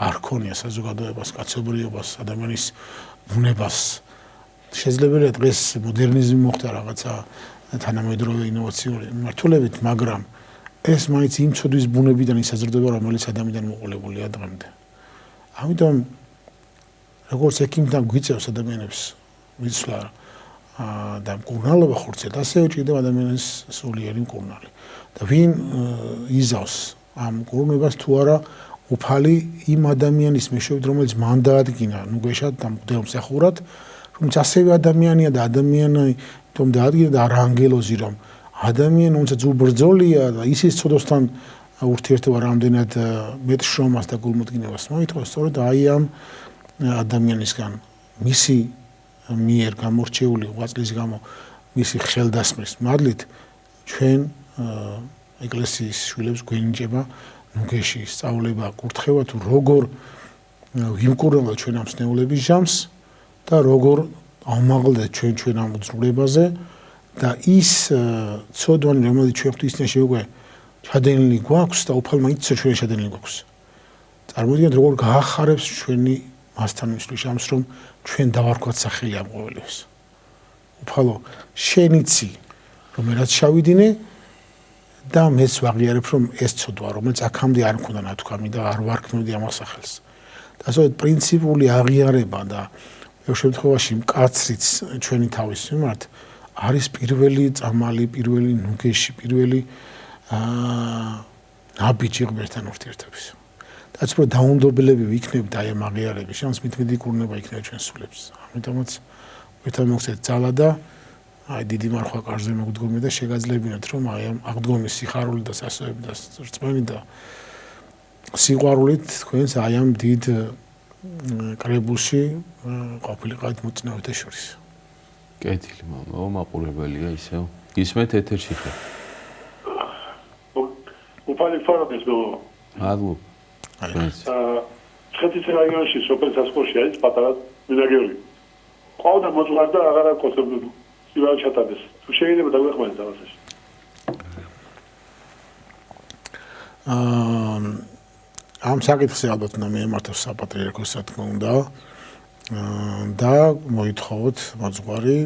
არ ქონია საზოგადოებას კაცობრიობას ადამიანის ბუნებას შესაძლებელია დღეს მოდერნიზმი მოხდა რაღაცა თანამედროვე ინოვაციური მართულებით მაგრამ ეს მაინც იმ ცოდვის ბუნებიდან ისაზრდება რომელიც ადამიანთან მოყოლებულია დღემდე ამიტომ როგორც ექიმთან გვიწევს ადამიანებს მისვლა და მკურნალობა ხორცელს ასევე ჭირდება ადამიანის სულიერი მკურნალი და ვინ იზავს ამ მკურნებას თუ არა უფალი იმ ადამიანის მეშვეობით რომელიც მან დაადგინა ნუგეშად და მღვდელმსახურად რომელიც ასევე ადამიანია და ადამიანი თომ დაადგინა და არა ანგელოზი რომ ადამიანი თუმცა ძუბრძოლია და ისის ცოდვასთან ურთიერთობა რამდენად მეტ შრომას და გულმოდგინებას მოითხოვს სწორედ აი ამ ადამიანისგან მისი მიერ გამორჩეული ღვაწლის გამო მისი ხელდასხმის მადლით ჩვენ ეკლესიის შვილებს გვენიჭება ნუგეში სწავლება კურთხევა თუ როგორ ვიმკურნალოთ ჩვენ ამ სნეულების ჟამს და როგორ ავმაღლდეთ ჩვენ ამ უძრულებაზე და ის ცოდვანი რომელიც ჩვენ ღვთისწინაშე უკვე ჩადენილი გვაქვს და უფალმა იცოდა ჩვენ ჩადენილი გვაქვს წარმოიდგინეთ როგორ გაახარებს ჩვენი მასთან მისვლის ჟამს რომ ჩვენ დავარქვათ სახელი ამ ყოველებს უფალო შენ იცი რომ რაც შავიდინე და მეც ვაღიარებ რომ ეს ცოდვა რომელიც აქამდე არ მქონდა ნათქვამი და არ ვარქმევდი ამ სახელს და ასე პრინციპული აღიარება და ბევრ შემთხვევაში მკაცრიც ჩვენი თავის მიმართ არის პირველი წამალი პირველი ნუგეში პირველი ნაბიჯი ღმერთთან ურთიერთობის და უფრო დაუნდობლები ვიქნებთ აი ამ აღიარების შანს მitmedi კურნება იქნება ჩვენ სულებს ამიტომაც ერთად მოგცეთ ძალა და აი დიდი მარხვა კარზე მოგდგომი და შეგაძლებინოთ რომ აი ამ აღდგომის სიხარული და სასოები და რწმენი და სიყვარულით თქვენს აი ამ დიდ კრებულში ყოფილიყავით მოწინავეთა შორის. კეთილი მამა, მაყურებელია ისევ. ისმენთ ეთერში ხარ. უფალი ფარადეს გო. მადლობა. ცხეთის რაიონში სოფელ სასკოლში არის პატარა მინაგევრი. ყავდა მოძღვარი და აღარ აკოთებდა. ივან ჩატარდეს. თუ შეიძლება დაგვეხმაროთ რაღაცაში. ამ საკითხზე ალბათ უნდა მიემართოს საპატრიარქოს რა თქმა უნდა და მოითხოვოთ მოძღვარი,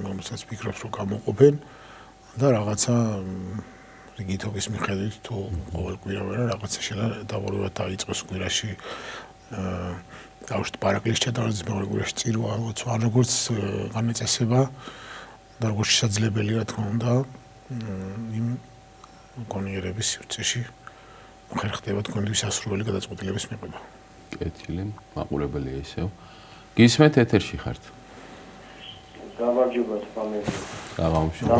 რომელსაც ფიქრობს რომ გამოყოფენ და რაღაცა რიგითობის მიხედვით თუ ყოველ კვირა ვერა რაღაცა შეიძლება დავულებად დაიწყოს კვირაში დავუშვით პარაკლის ჩატარების მეორე კვირაში წირვა ლოცვა როგორც განეწესება და როგორც შესაძლებელი რა თქმა უნდა იმ კონიერების სივრცეში ხერხდება თქვენი სასურველი გადაწყვეტილების მიღება. კეთილი, მაყურებელია ისევ. გისმენთ ეთერში ხართ? გამარჯობა თამები. გამარჯობა.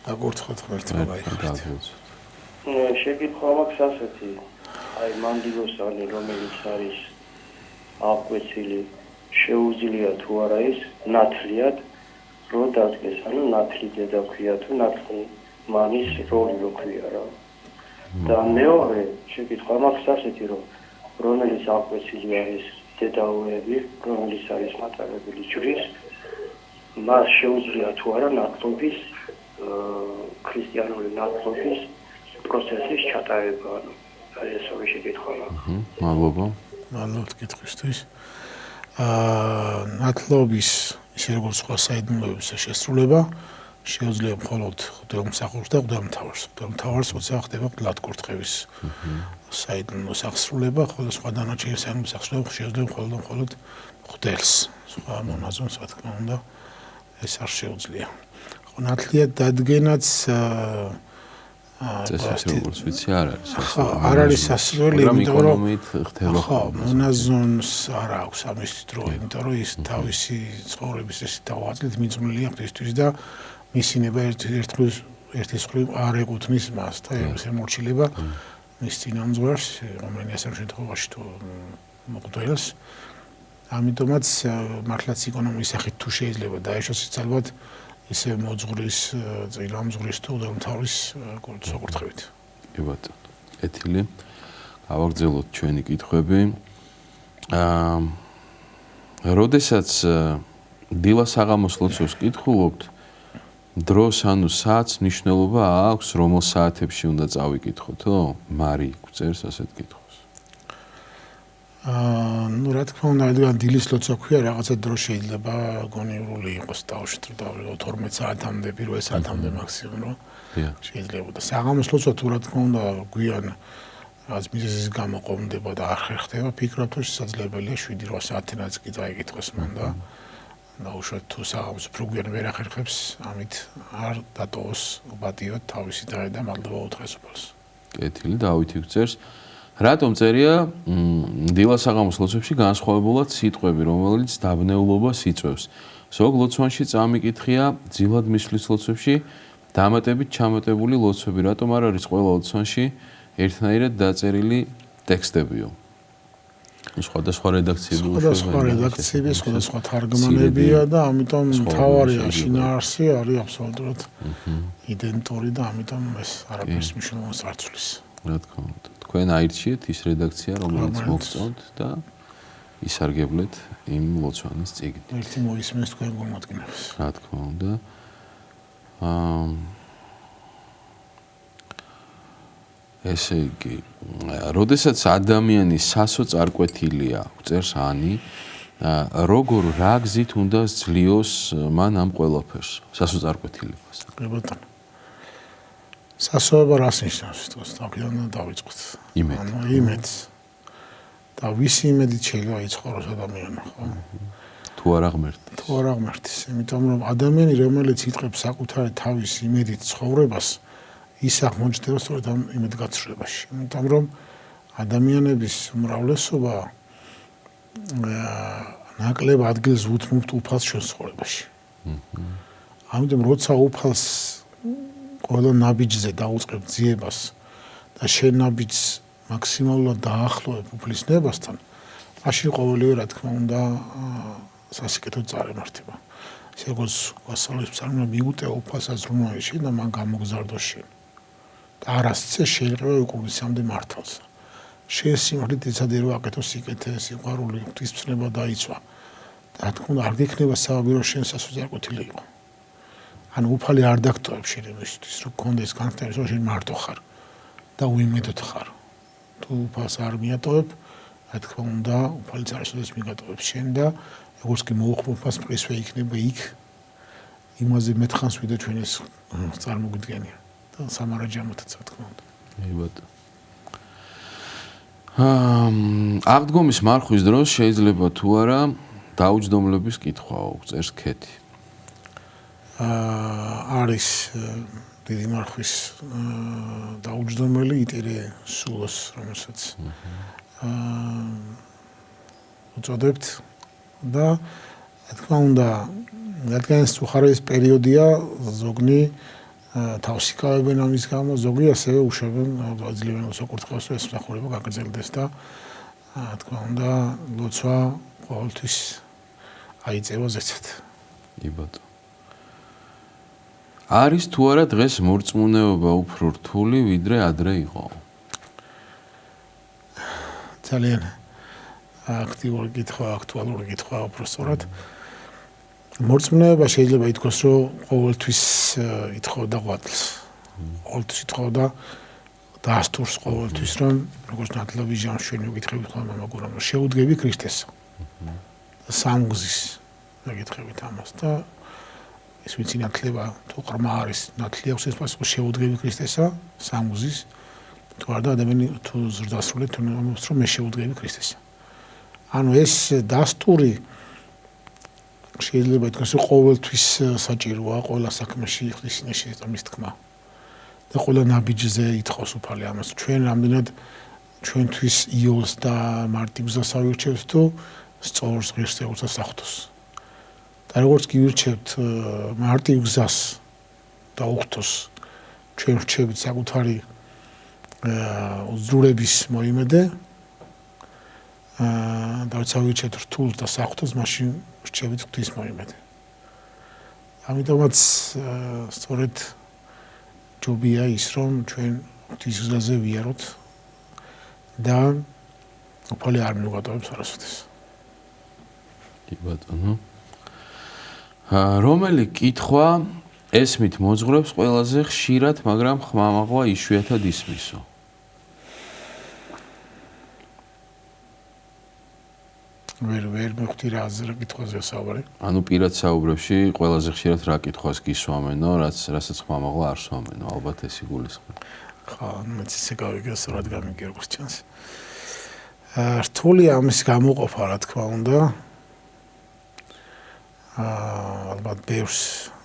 დაგურთხოთ ღმერთმა გაიხარეთ. შეკითხვა მაქვს ასეთი. აი მანდილოსანი რომელიც არის აღკვეცილი შეუძლია თუ არა ის ნათლიად რო დადგეს, ანუ ნათლი დედა ქვია თუ ნათლი მანის როლი რო ქვია რა. და მეორე შეკითხვა მაქვს ასეთი რომ რომელიც აღკვეცილი არის დედაოები, რომელიც არის მატარებელი ჯვრის, მას შეუძლია თუ არა ნათლობის ქრისტიანული ნათლობის პროცესის ჩატარება, ანუ ეს ორი შეკითხვა მაქვს. მადლობა. მადლობთ კითხვისთვის. ნათლობის ისე როგორც სხვა საიდუმლოების შესრულება შეუძლია მხოლოდ ღვთისმსახურს და ღვთისმთავარს. ღვთისმთავარს როცა ხდება გლატკურთხევის საიდუმლო სახსრულება, ხოლო სხვა დანარჩენი საიდუმლო სახსრულება შეუძლია მხოლოდ ღვთელს. სხვა მონაზონს რა თქმა უნდა ეს არ შეუძლია. ხო ნათლიად დადგენაც წესით როგორც ვიცი არ არის. არ არის სასურველი, იმიტომ რომ ხდება. ხო, მონაზონს არ აქვს ამის დრო, იმიტომ რომ ის თავისი ცხოვრების ეს თავაზლით მიძღვნილია ღვთისთვის და მისინება ერთის მხრივ არ ეკუთვნის მას და ეს ემორჩილება მის წინამძღვარს, რომელსაც ამ შემთხვევაში თუ მღვდელს. ამიტომაც მართლაც ეკონომიის სახით თუ შეიძლება დაეშოს ის ალბათ ისე მოძღვრის, წინამძღვრის თუ მთავრის საკურთხევით. კი ბატონო. კეთილი. გავაგრძელოთ ჩვენი კითხვები. როდესაც დილა საღამოს ლოცვას კითხულობთ, დროს ანუ საათს მნიშვნელობა აქვს, რომელ საათებში უნდა წავიკითხოთო? მარი გვწერს ასეთ კითხვას. ნუ რა თქმა უნდა, რადგან დილის ლოცვა ქვია, რაღაცა დრო შეიძლება გონიურული იყოს დავუშვით 12 საათამდე, 1 საათამდე მაქსიმუმ, რომ შეიძლება და საღამოს ლოცვა თუ რა თქმა უნდა გვიან რაც მიზეზის გამო ყომდება და არ ხერხდება, ფიქრობ რომ შესაძლებელია 7-8 საათენაც კი დაიკითხოს მან და დაუშვათ თუ საღამოს უფრო გვიან ვერ ახერხებს, ამით არ დატოვოს უბადიოდ თავისი დღე და მადლობა უთხრეს უფალს. კეთილი, დავითი გვწერს. რატომ წერია დილა საღამოს ლოცვებში განსხვავებულად სიტყვები, რომელიც დაბნეულობას იწვევს? ზოგ ლოცვაში წამიკითხია ძილად მისვლის ლოცვებში დამატებით ჩამატებული ლოცვები, რატომ არ არის ყველა ლოცვაში ერთნაირად დაწერილი ტექსტებიო? სხვადასხვა რედაქციები სხვადასხვა რედაქციები, სხვადასხვა თარგმანებია და ამიტომ მთავარია შინაარსი არის აბსოლუტურად იდენტური და ამიტომ ეს არაფერს მნიშვნელობას არ ცვლის. რა თქმა უნდა. თქვენ აირჩიეთ ის რედაქცია, რომელიც მოგწონთ და ისარგებლეთ იმ ლოცვანის წიგნით. ერთი მოისმენს თქვენ გულმოდგინებას. რა თქმა უნდა. ესე იგი, როდესაც ადამიანი სასოწარკვეთილია, წერს ანი, როგორ რა გზით უნდა ძლიოს მან ამ ყველაფერს, სასოწარკვეთილებას? კი ბატონო. სასოება რას ნიშნავს თქოს, თავიდან დავიწყოთ. იმედს. და ვისი იმედით შეიძლება იცხოვროს ადამიანი, ხო? თუ არ აღმერთის. თუ არ აღმერთის, იმიტომ რომ ადამიანი რომელიც იტყებს საკუთარი თავის იმედით ცხოვრებას, ის აღმოჩნდება სწორედ ამ იმედგაცრუებაში. იმიტომ რომ ადამიანების უმრავლესობა ნაკლებ ადგილს უთმობთ უფალს ჩვენ ცხოვრებაში. ამიტომ როცა უფალს ყველა ნაბიჯზე დაუწყებ ძიებას და შენ ნაბიჯს მაქსიმალურად დაახლოებ უფლის ნებასთან, მაშინ ყოველივე რა თქმა უნდა სასიკეთოდ წარემართება. ისე როგორც გასავლის ფსალმი მიუტევა უფალს აზრუნოებში და მან გამოგზარდო შენ. და არასცე შეიძლება უკუღისამდე მართალს. შენ სიმართლით ეცადე რომ აკეთო სიკეთე, სიყვარული, ღვთისმსწრება დაიცვა. და თქმა უნდა არ გექნება საბაბი რომ შენ სასუძე არ ყოფილი იყო. ანუ უფალი არ დაგტოვებ შენ იმისთვის რომ გქონდეს განცდები რომ შენ მარტო ხარ და უიმედოდ ხარ. თუ უფალს არ მიატოვებ, რა თქმა უნდა, უფალიც არასოდეს მიგატოვებს შენ და როგორც კი მოუხმობს პრესვე იქნება იქ იმაზე მეთხანს ვიდრე ჩვენ ეს წარმოგვიდგენია და სამარაჯამოთაც რა თქმა უნდა. ბატონო. აღდგომის მარხვის დროს შეიძლება თუ არა დაუჯდომლების კითხვაო, წერს ქეთი. არის დიდი მარხვის დაუჯდომელი იტირე სულოს, რომელსაც უწოდებთ და რა თქმა უნდა, რადგან ეს უხარეს პერიოდია, ზოგნი თავს იკავებენ ამის გამო, ზოგი ასევე უშვებენ აძლევენ საკურთხეველს, რომ ეს მსახურება გაგრძელდეს და რა თქმა უნდა, ლოცვა ყოველთვის აიწევა ზეცად. იბატო. არის თუ არა დღეს მორწმუნეობა უფრო რთული, ვიდრე ადრე იყო? ძალიან აქტიური კითხვა, აქტუალური კითხვა უბრალოდ. მორწმუნეობა შეიძლება ითქვას, რომ ყოველთვის ითხოვდა ღვაწლს. ყოველთვის ითხოვდა დასტურს ყოველთვის, რომ როგორც ნათლობის ჟამს ჩვენ ვიკითხებით ხოლმე მაგურამ, რომ შეუდგები ქრისტესო. სამგზის ვიკითხებით ამას და ეს ვიცი ნათლება თუ ყრმა არის, ნათლი აქვს ეს პასუხი შეუდგები ქრისტესა, სამგზის. თუ არ და ადამიანი თუ ზრდასრული თუ ამბობს რომ მე შეუდგები ქრისტესა. ანუ ეს დასტური შეიძლება ითქვას რომ ყოველთვის საჭიროა ყველა საქმეში ღვთისმშობლის ამის თქმა. და ყველა ნაბიჯზე ითხოვს უფალი ამას. ჩვენ რამდენად ჩვენთვის იოლს და მარტივგზას ავირჩევთ თუ სწორს ღირსეულს ახდოს. და როგორც კი ვირჩევთ მარტივგზას და უხდოს, ჩვენ ვრჩებით საკუთარი უძრურების მოიმედე და ვცავირჩეთ რთულს და საღვთოს, მაშინ ვრჩებით ღვთის მოიმედე. ამიტომაც სწორედ ჯობია ის, რომ ჩვენ ღვთის გზაზე ვიაროთ და უფალი არ მივუღატავებს არასოდეს. კი ბატონო. რომელი კითხვა ესმით მოძღვრებს ყველაზე ხშირად, მაგრამ ხმამაღლა იშვიათად ისმისო? ვერ მივხვდი რა კითხვაზე საუბარი. ანუ პირად საუბრებში ყველაზე ხშირად რა კითხვას გისვამენო, რასაც ხმამაღლა არ სვამენო, ალბათ ეს იგულისხმება. ხო, მეც ისე გავიგე, სწორად გამიგე როგორც ჩანს. რთული ამის გამოყოფა, რა თქმა უნდა. ალბათ ბევრს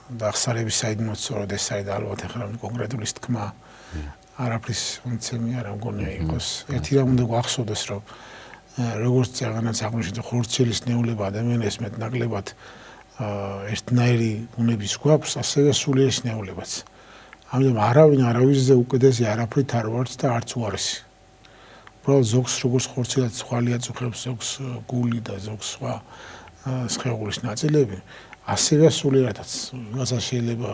დახსარების საიდუმლო სწორად ეს საერთოდ ალბათ ახლა კონკრეტული თქმა არაფრის მომცემი არ მგონია იყოს. ერთი რამ უნდა გვახსოვდეს, რომ როგორც წეგანაც აღნიშნეთ, ხორცელის ნეულება ადამიანის მეტნაკლებად ერთნაირი უნების გვაქვს, ასევე სულიერის ნეულებაც. ამიტომ არავინ არავისზე უკიდესი არაფრით არ ვართ და არც უარესი. უბრალოდ ზოგს როგორც ხორცელად ცხვალი აწუხებს, ზოგს გული და ზოგს სხვა სხეულის ნაწილები, ასევე სულიერადაც. ვიღაცა შეიძლება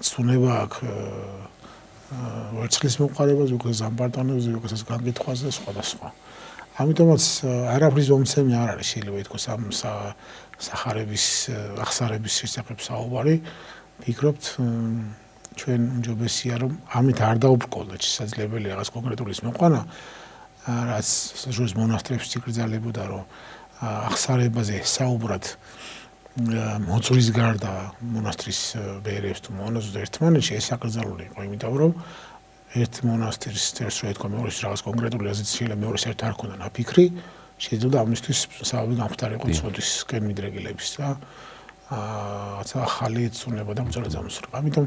ცუნება აქვს ვერცხლის მოყარებას, ზოგს ზამბარტონებს, ზოგს განგითხვას და სხვადასხვა. ამიტომაც არაფრის მომცემი არ არის, შეიძლება ითქვას ამ სახარების ახსარების შესახებ საუბარი. ვფიქრობთ ჩვენ უმჯობესია რომ ამით არ დაუბრკოლდეთ შესაძლებელია რაღაც კონკრეტულის მოყვანა, რაც ჟურს მონასტრებში იკრძალებოდა, რომ ახსარებაზე საუბრად მოძღვრის გარდა მონასტრის ბერებს თუ მონაზვნებს ერთმანეთში ეს აკრძალული იყო, იმიტომ რომ ერთ მონასტრის ერთ რო ეთქვა მეორეს რაღაც კონკრეტული აზრით შეიძლება მეორეს ერთ არ ქონდა ნაფიქრი, შეიძლება ამისთვის საბაბი გამხდარიყო ცოდვისკენ მიდრეგილების და რაცა ახალი ცუნება და ბრძოლა დამსრულდა. ამიტომ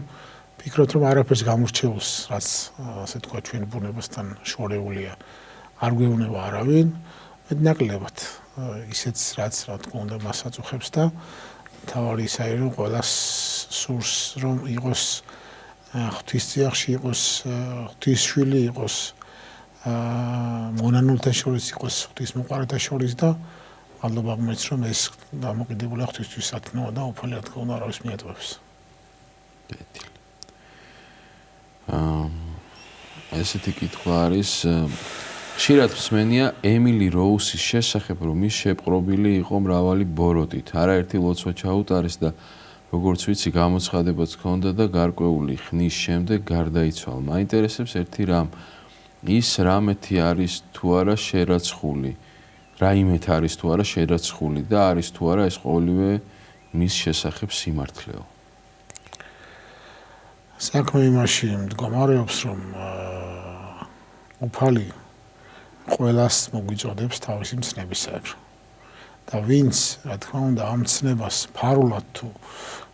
ვფიქრობთ რომ არაფერს გამორჩეულს, რაც ასე თქვა ჩვენ ბუნებასთან შორეულია, არ გვეუბნება არავინ, მეტნაკლებად ისეც რაც რა თქმა უნდა მას აწუხებს და თავარი ისაა რომ ყველას სურს რომ იყოს ღვთის წიაღში იყოს ღვთის შვილი იყოს მონანულთა შორის იყოს ღვთის მოყვარეთა შორის და მადლობა გმეც რომ ეს დამოკიდებულია ღვთისთვის სათნოა და უფალი რა თქმა უნდა არავის მიატოვებს. ესეთი კითხვა არის ხშირად მსმენია ემილი როუსის შესახებ, რომ ის შეპყრობილი იყო მრავალი ბოროტით. არაერთი ლოცვა ჩაუტარეს და როგორც ვიცი, გამოცხადებაც ჰქონდა და გარკვეული ხნის შემდეგ გარდაიცვალა. მაინტერესებს ერთი რამ, ის რამეთი არის თუ არა შერაცხული, რაიმეთ არის თუ არა შერაცხული და არის თუ არა ეს ყოველივე მის შესახებ სიმართლეო. საქმე იმაში მდგომარეობს, რომ უფალი ყველას მოგვიწოდებს თავისი მცნებისაებრ. და ვინც, რა თქმა უნდა, ამ მცნებას ფარულად თუ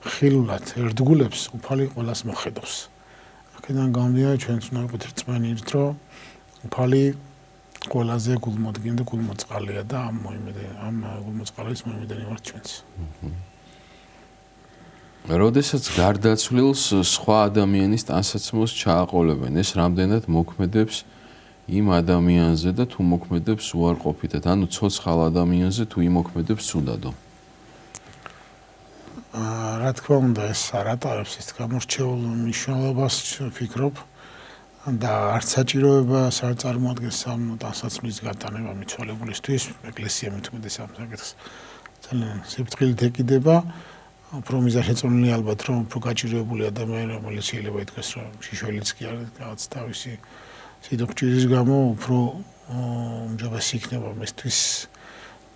ხილულად ერთგულებს, უფალი ყველას მოხედავს. აქედან გამომდინარე, ჩვენც უნდა ვიყოთ რწმენით, რომ უფალი ყველაზე გულმოდგინე და გულმოწყალეა და ამ გულმოწყალეს მოიმედენი ვართ ჩვენც. როდესაც გარდაცვლილს სხვა ადამიანის ტანსაცმელს ჩააყოლებენ, ეს რამდენად მოქმედებს იმ ადამიანზე და თუ მოქმედებს უარყოფითად, ანუ ცოცხალ ადამიანზე თუ იმოქმედებს ცუდადო. რა თქმა უნდა, ეს არ ატარებს ის გამორჩეულ მნიშვნელობას, ვფიქრობ, და არც საჭიროებას არ წარმოადგენს ამ ტანსაცმლის გატანება მიცვალებულისთვის. ეკლესია მithumedes ამ საკითხს ძალიან სიფრთხილით ეკიდება. უფრო მიზანშეწონილი ალბათ, რომ უფრო გაჭიროებული ადამიანი, რომელიც შეიძლება ითქვას, რომ შიშველიც კი არის, რაღაც თავისი სიდოქჭირის გამო უფრო უმჯობესი იქნება მისთვის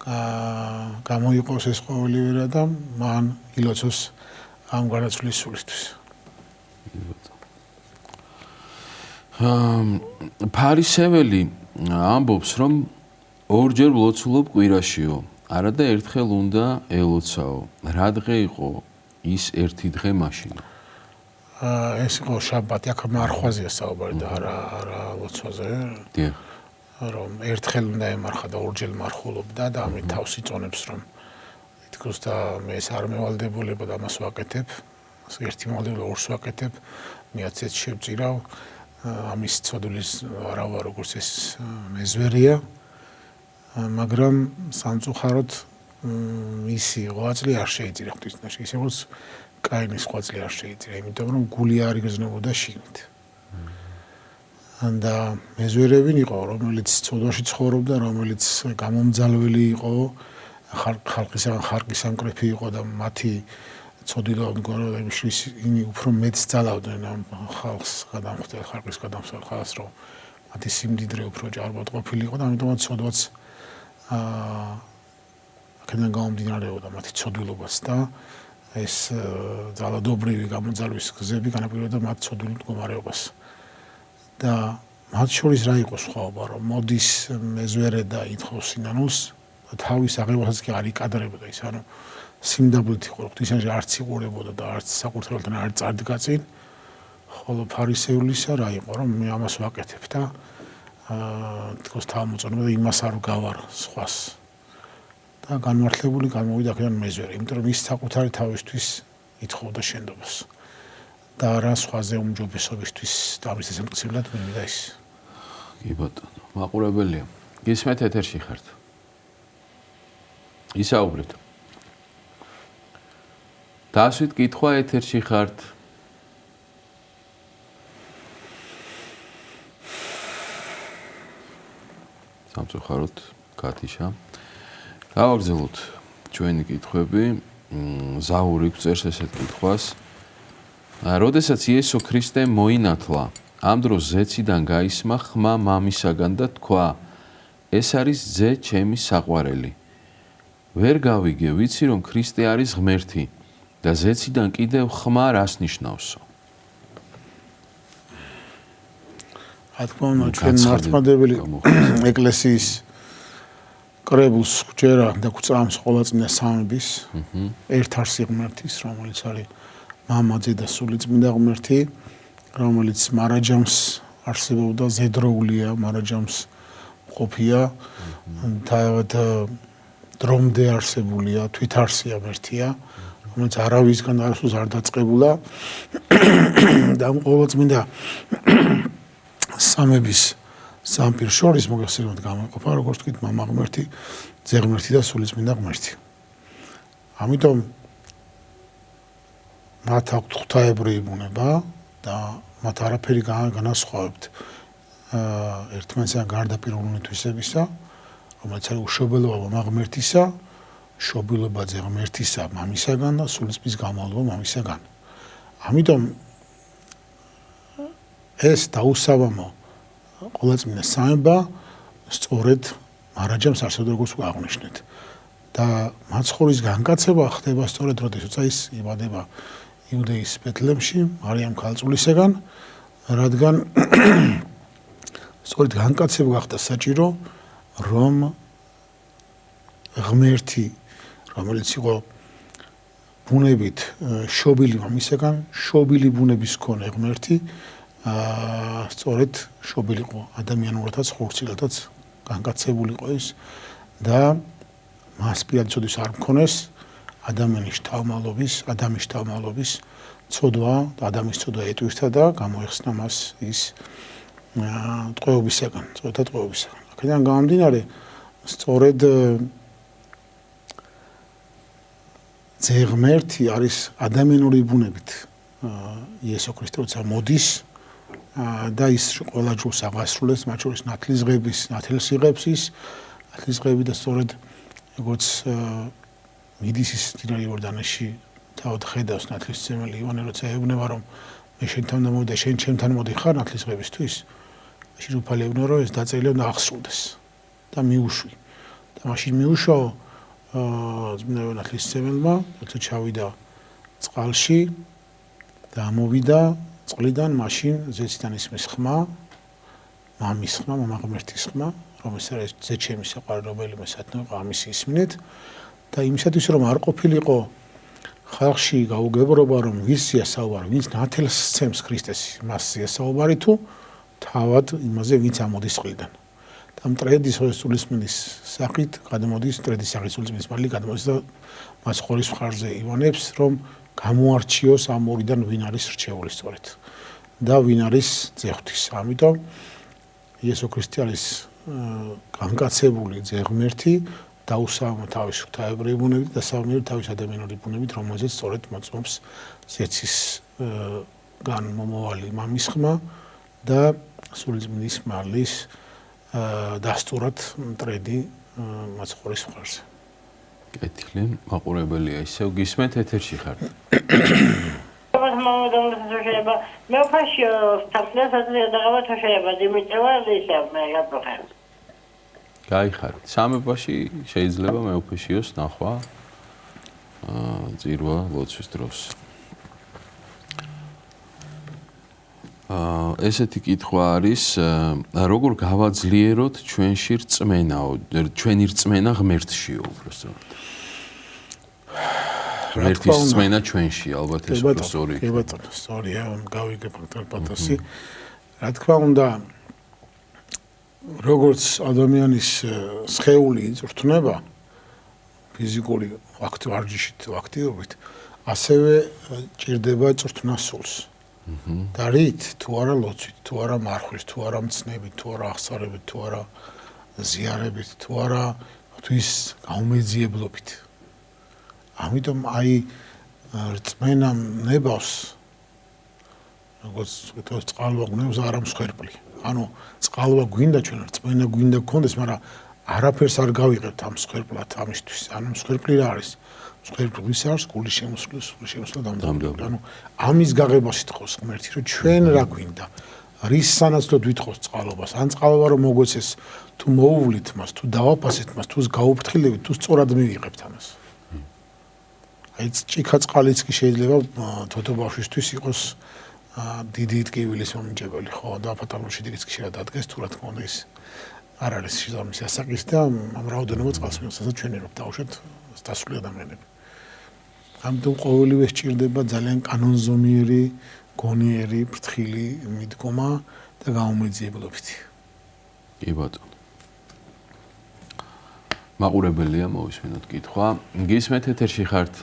გამოიყოს ეს ყოველივე და მან ილოცოს ამ გარდაცვლის სულისთვის. ფარისეველი ამბობს, რომ ორჯერ ვლოცულობ კვირაშიო, არა და ერთხელ უნდა ელოცაო. რა დღე იყო ის ერთი დღე მაშინ? ეს იყო შაბათი, აქ მარხვაზეა საუბარი და არა ლოცვაზე. დიახ. რომ ერთხელ უნდა ემარხა და ორჯერ მარხულობდა და ამით თავს იწონებს, რომ თქოს და მე ეს არ მევალდებულება და ამას ვაკეთებ, ერთი მევალდებულება ორს ვაკეთებ, მეაცეც შევწირავ, ამის ცოდულის ვარავა როგორც ეს მეზვერია, მაგრამ სამწუხაროდ მისი ღვაწლი არ შეიწირა ღვთისმოში, ისე როგორც კაინის ღვაწლი არ შეიწირა, იმიტომ რომ გული არ იგრძნობოდა შიგნით. და მეზვერები იყო, რომელიც ცოდვაში ცხოვრობდა, რომელიც გამომძალველი იყო, ხალხის სამკრეფი იყო და მათი ცოდვილობა მდგომარეობა იმის იმი უფრო მეტს ძალავდნენ ამ ხალხს გადამხდელ ხალხის გადამხდელ ხალხს, რომ მათი სიმდიდრე უფრო ჭარბად ყოფილი იყო და ამიტომაც ცოდვაც აქედან გამომდინარეობდა მათი ცოდვილობაც და ეს ძალადობრივი გამოძალვის გზები განაპირობებდა მათ ცოდვილ მდგომარეობას. და მათ შორის რა იყო სხვაობა, რომ მოდის მეზვერე და ითხოვს სინანულს და თავის აღებასაც კი არ იკადრებოდა ის, ანუ სიმდაბლით იყო, ღვთისმოში არც იყურებოდა და არც საკურთხეველთან არ წარდგა წინ, ხოლო ფარისეულისა რა იყო, რომ მე ამას ვაკეთებ და თქოს თავმოწონება და იმას არ გავარ სხვას. და განმართლებული გამოვიდა აქედან მეზვერე, იმიტომ რომ ის საკუთარი თავისთვის ითხოვდა შენდობას. და რა სხვაზე უმჯობესობისთვის და ამის ესამტკიცებლად მივიდა ის. კი ბატონო, მაყურებელია. გისმენთ ეთერში ხართ. ისაუბრეთ. დასვით კითხვა ეთერში ხართ. სამწუხაროდ კათიშა. გავაგრძელოთ ჩვენი კითხვები. ზაური წერს ესეთ კითხვას. როდესაც იესო ქრისტე მოინათლა, ამ დროს ზეციდან გაისმა ხმა მამისაგან და თქვა, ეს არის ძე ჩემი საყვარელი. ვერ გავიგე, ვიცი რომ ქრისტე არის ღმერთი და ზეციდან კიდევ ხმა რას ნიშნავსო? რა თქმა უნდა, ჩვენ მართლმადებელი ეკლესიის კრებულს გვჯერა და გვწამს ყოვლადწმინდა სამების ერთარსი ღმერთის, რომელიც არის მამაძე და სულიწმინდა ღმერთი, რომელიც მარაჯამს არსებობდა, ზედროულია, მარაჯამს ყოფია, თავად დრომდე არსებულია, თვითარსია ღმერთია, რომელიც არავისგან არასდროს არ დაწყებულა და ამ ყოვლადწმინდა სამების სამპირ შორის მოგეხსენებათ გამოიყოფა, როგორც თქვით, მამა ღმერთი, ძე ღმერთი და სულიწმინდა ღმერთი. ამიტომ მათ აქვთ ღვთაებრივი ბუნება და მათ არაფერი განასხვავებთ ერთმანეთსგან გარდაპირული თვისებისა, რომელიც არის უშობილობა მამა ღმერთისა, შობილობაძე ღმერთისა მამისაგან და სულისმის გამავლობა მამისაგან. ამიტომ ეს დაუსაბამო ყოვლადწმინდა სამება სწორედ მარაჯამს არსებობს როგორც აღნიშნეთ. და მაცხოვრის განკაცება ხდება სწორედ როდესაც ის იბადება იუდეის ბეთლემში მარიამ ქალწულისაგან, რადგან სწორედ განკაცება გახდა საჭირო, რომ ღმერთი, რომელიც იყო ბუნებით შობილი მამისაგან, შობილი ბუნების მქონე ღმერთი, სწორედ შობილიყო ადამიანურადაც, ხორცილადაც განკაცებულიყო ის და მას პირადად არ მქონეს ადამიანის თავმალობის ცოდვა და ადამიანის ცოდვა ეტვირთა და გამოეხსნა მას ის ტყვეობისაგან, წოთა. აქედან გამომდინარე, სწორედ ძე ღმერთი არის ადამიანური ბუნებით იესო ქრისტე როცა მოდის და ის ყველა ჯგუფს აღასრულებს, მათ შორის ნათლისღების და სწორედ როგორც მიდის ის მდინარე იორდანეში თავად ხედავს ნათლისმცემელი ივანე, როცა ეუბნება, რომ მე შენთან მოვიდა და შენ ჩემთან მოდიხარ ნათლისღებისთვის, მაშინ უფალი ეუბნება, რომ ეს დაწერილი უნდა აღსრულდეს და მიუშვი. და მაშინ მიუშვა წმინდა ნათლისმცემელმა, როცა ჩავიდა წყალში და ამოვიდა წყლიდან, მაშინ ზეციდან ისმის ხმა, მამის ხმა, მამა ღმერთის ხმა, რომელიც არის ზეჩემი საყვარელი, რომელიმე სათნოება ამის ისმინეთ და იმისათვის რომ არ ყოფილიყო ხალხში გაუგებრობა, რომ ვისია საუბარი, ვინც ნათელს სცემს ქრისტეს, მასია საუბარი თუ თავად იმაზე, ვინც ამოდის წყლიდან. და მტრედის სულისმელის სახით გადმოდის, მტრედის სახით სულისმელის მართლი გადმოდის და მას ხორის მხარზე ივანებს, რომ გამოარჩიოს ამ ორიდან ვინ არის რჩეული სწორედ და ვინ არის ძეღვთის. ამიტომ იესო ქრისტე არის განკაცებული ძე ღმერთი, დაუსაბამო თავის ღვთაებრივი ბუნებით და საერთოდ თავის ადამიანური ბუნებით, რომელზეც სწორედ მოწმობს ზეცისგან მომავალი მამის ხმა და სულიწმინდის მარლის დასტურად მტრედი მაცხოვრის მხარზე. კეთილი, მაყურებელია ისევ გისმენთ ეთერში ხართ. მე ვფაში სტაფლესაც დაღავა შეიძლება დიმიტროვა ისე მე გაფრთხე. გაიხარით. სამებაში შეიძლება მეუფეშიოს ნახვა ძირვა ლოცვის დროს. ესეთი კითხვა არის, როგორ გავაძლიეროთ ჩვენში რწმენაო, ჩვენი რწმენა ღმერთშიო უბრალოდ. ღმერთის რწმენა ჩვენში, ალბათ ეს სწორი. კი ბატონო, სწორია, გავიგებ პატასი. რა თქმა უნდა, როგორც ადამიანის სხეული იწვრთნება ფიზიკური აქტივობით, ასევე ჭირდება ჭრთნა სულს. და რით, თუ არა ლოცვით, თუ არა მარხვით, თუ არა მცნებით, თუ არა აღსარებით, თუ არა ზიარებით, თუ არა ღვთის გაუმეძიებლობით. ამიტომ აი რწმენა ნებავს, როგორც ვთქვათ, წყალვა გნევს არ ამსხვერპლი. ანუ წყალვა გვინდა ჩვენ, რწმენა გვინდა გქონდეს, მაგრამ არაფერს არ გავიღებთ ამ მსხვერპლად ამისთვის. ანუ მსხვერპლი რა არის? მსხვერპლი ვის არის? გულის შემოსვლა დამთავრდა. ანუ ამის გაღებაში თხოვს ღმერთი, რომ ჩვენ რა გვინდა? რის სანაცვლოდ ვითხოვს წყალობას? ან წყალვა რომ მოგვეცეს, თუ მოუვლით მას, თუ დავაფასეთ მას, თუ გაუფრთხილებით, თუ სწორად მივიღებთ ამას. აი ჭიქა წყალიც კი შეიძლება თოთო ბავშვისთვის იყოს დიდი ტკივილის მომნიჭებელი, ხო, და ფატალურ შედეგიც კი შეიძლება დადგეს, თუ რა თქმა უნდა ის არ არის შესაბამისი ასაკის და ამ რაოდენობა წყალს მიიღწევს ჩვენი რომ დავუშვათ დასული ადამიანები. ამიტომ ყოველივე სჭირდება ძალიან კანონზომიერი, გონიერი, ფრთხილი მიდგომა და გაუმეძიებლობითი. კი ბატონო. მაყურებელია მოვისმინოთ კითხვა. გისმენთ ეთერში ხართ?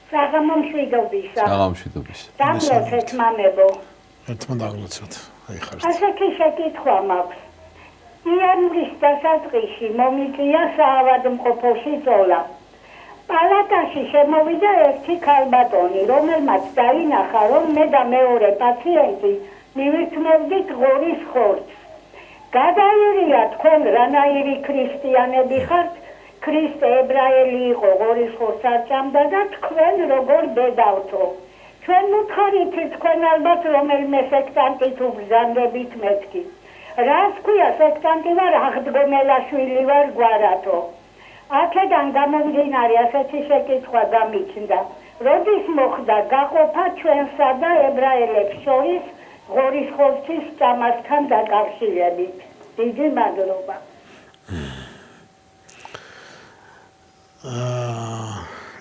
საღამომშვიდობისა. საღამომშვიდობისა. დაგლოცეთ მამებო. ერთმანეთს დაგლოცოთ. აი ხართ. ასეთი შეკითხვა მაქვს. იანვრის დასაწყისში მომიწია საავადმყოფოში წოლა. პალატაში შემოვიდა ერთი ქალბატონი, რომელმაც დაინახა, რომ მე და მეორე პაციენტი მივირთმევდით ღორის ხორცს. გადაიერია თქვენ რანაირი ქრისტიანები ხართ, ქრისტე ებრაელი იყო, ღორის ხორცს არ ჭამდა და თქვენ როგორ ბედავთო. ჩვენ მუთხარით თქვენ ალბათ რომელიმე სექტანტით უბრძანდებით მეთქი. რას ქვია სექტანტი ვარ, აღდგომელაშვილი ვარ გვარათო. აქედან გამომდინარე ასეთი შეკითხვა გამიჩნდა. როდის მოხდა გაყოფა ჩვენსა და ებრაელებს შორის ღორის ხორცის ჭამასთან დაკავშირებით? დიდი მადლობა.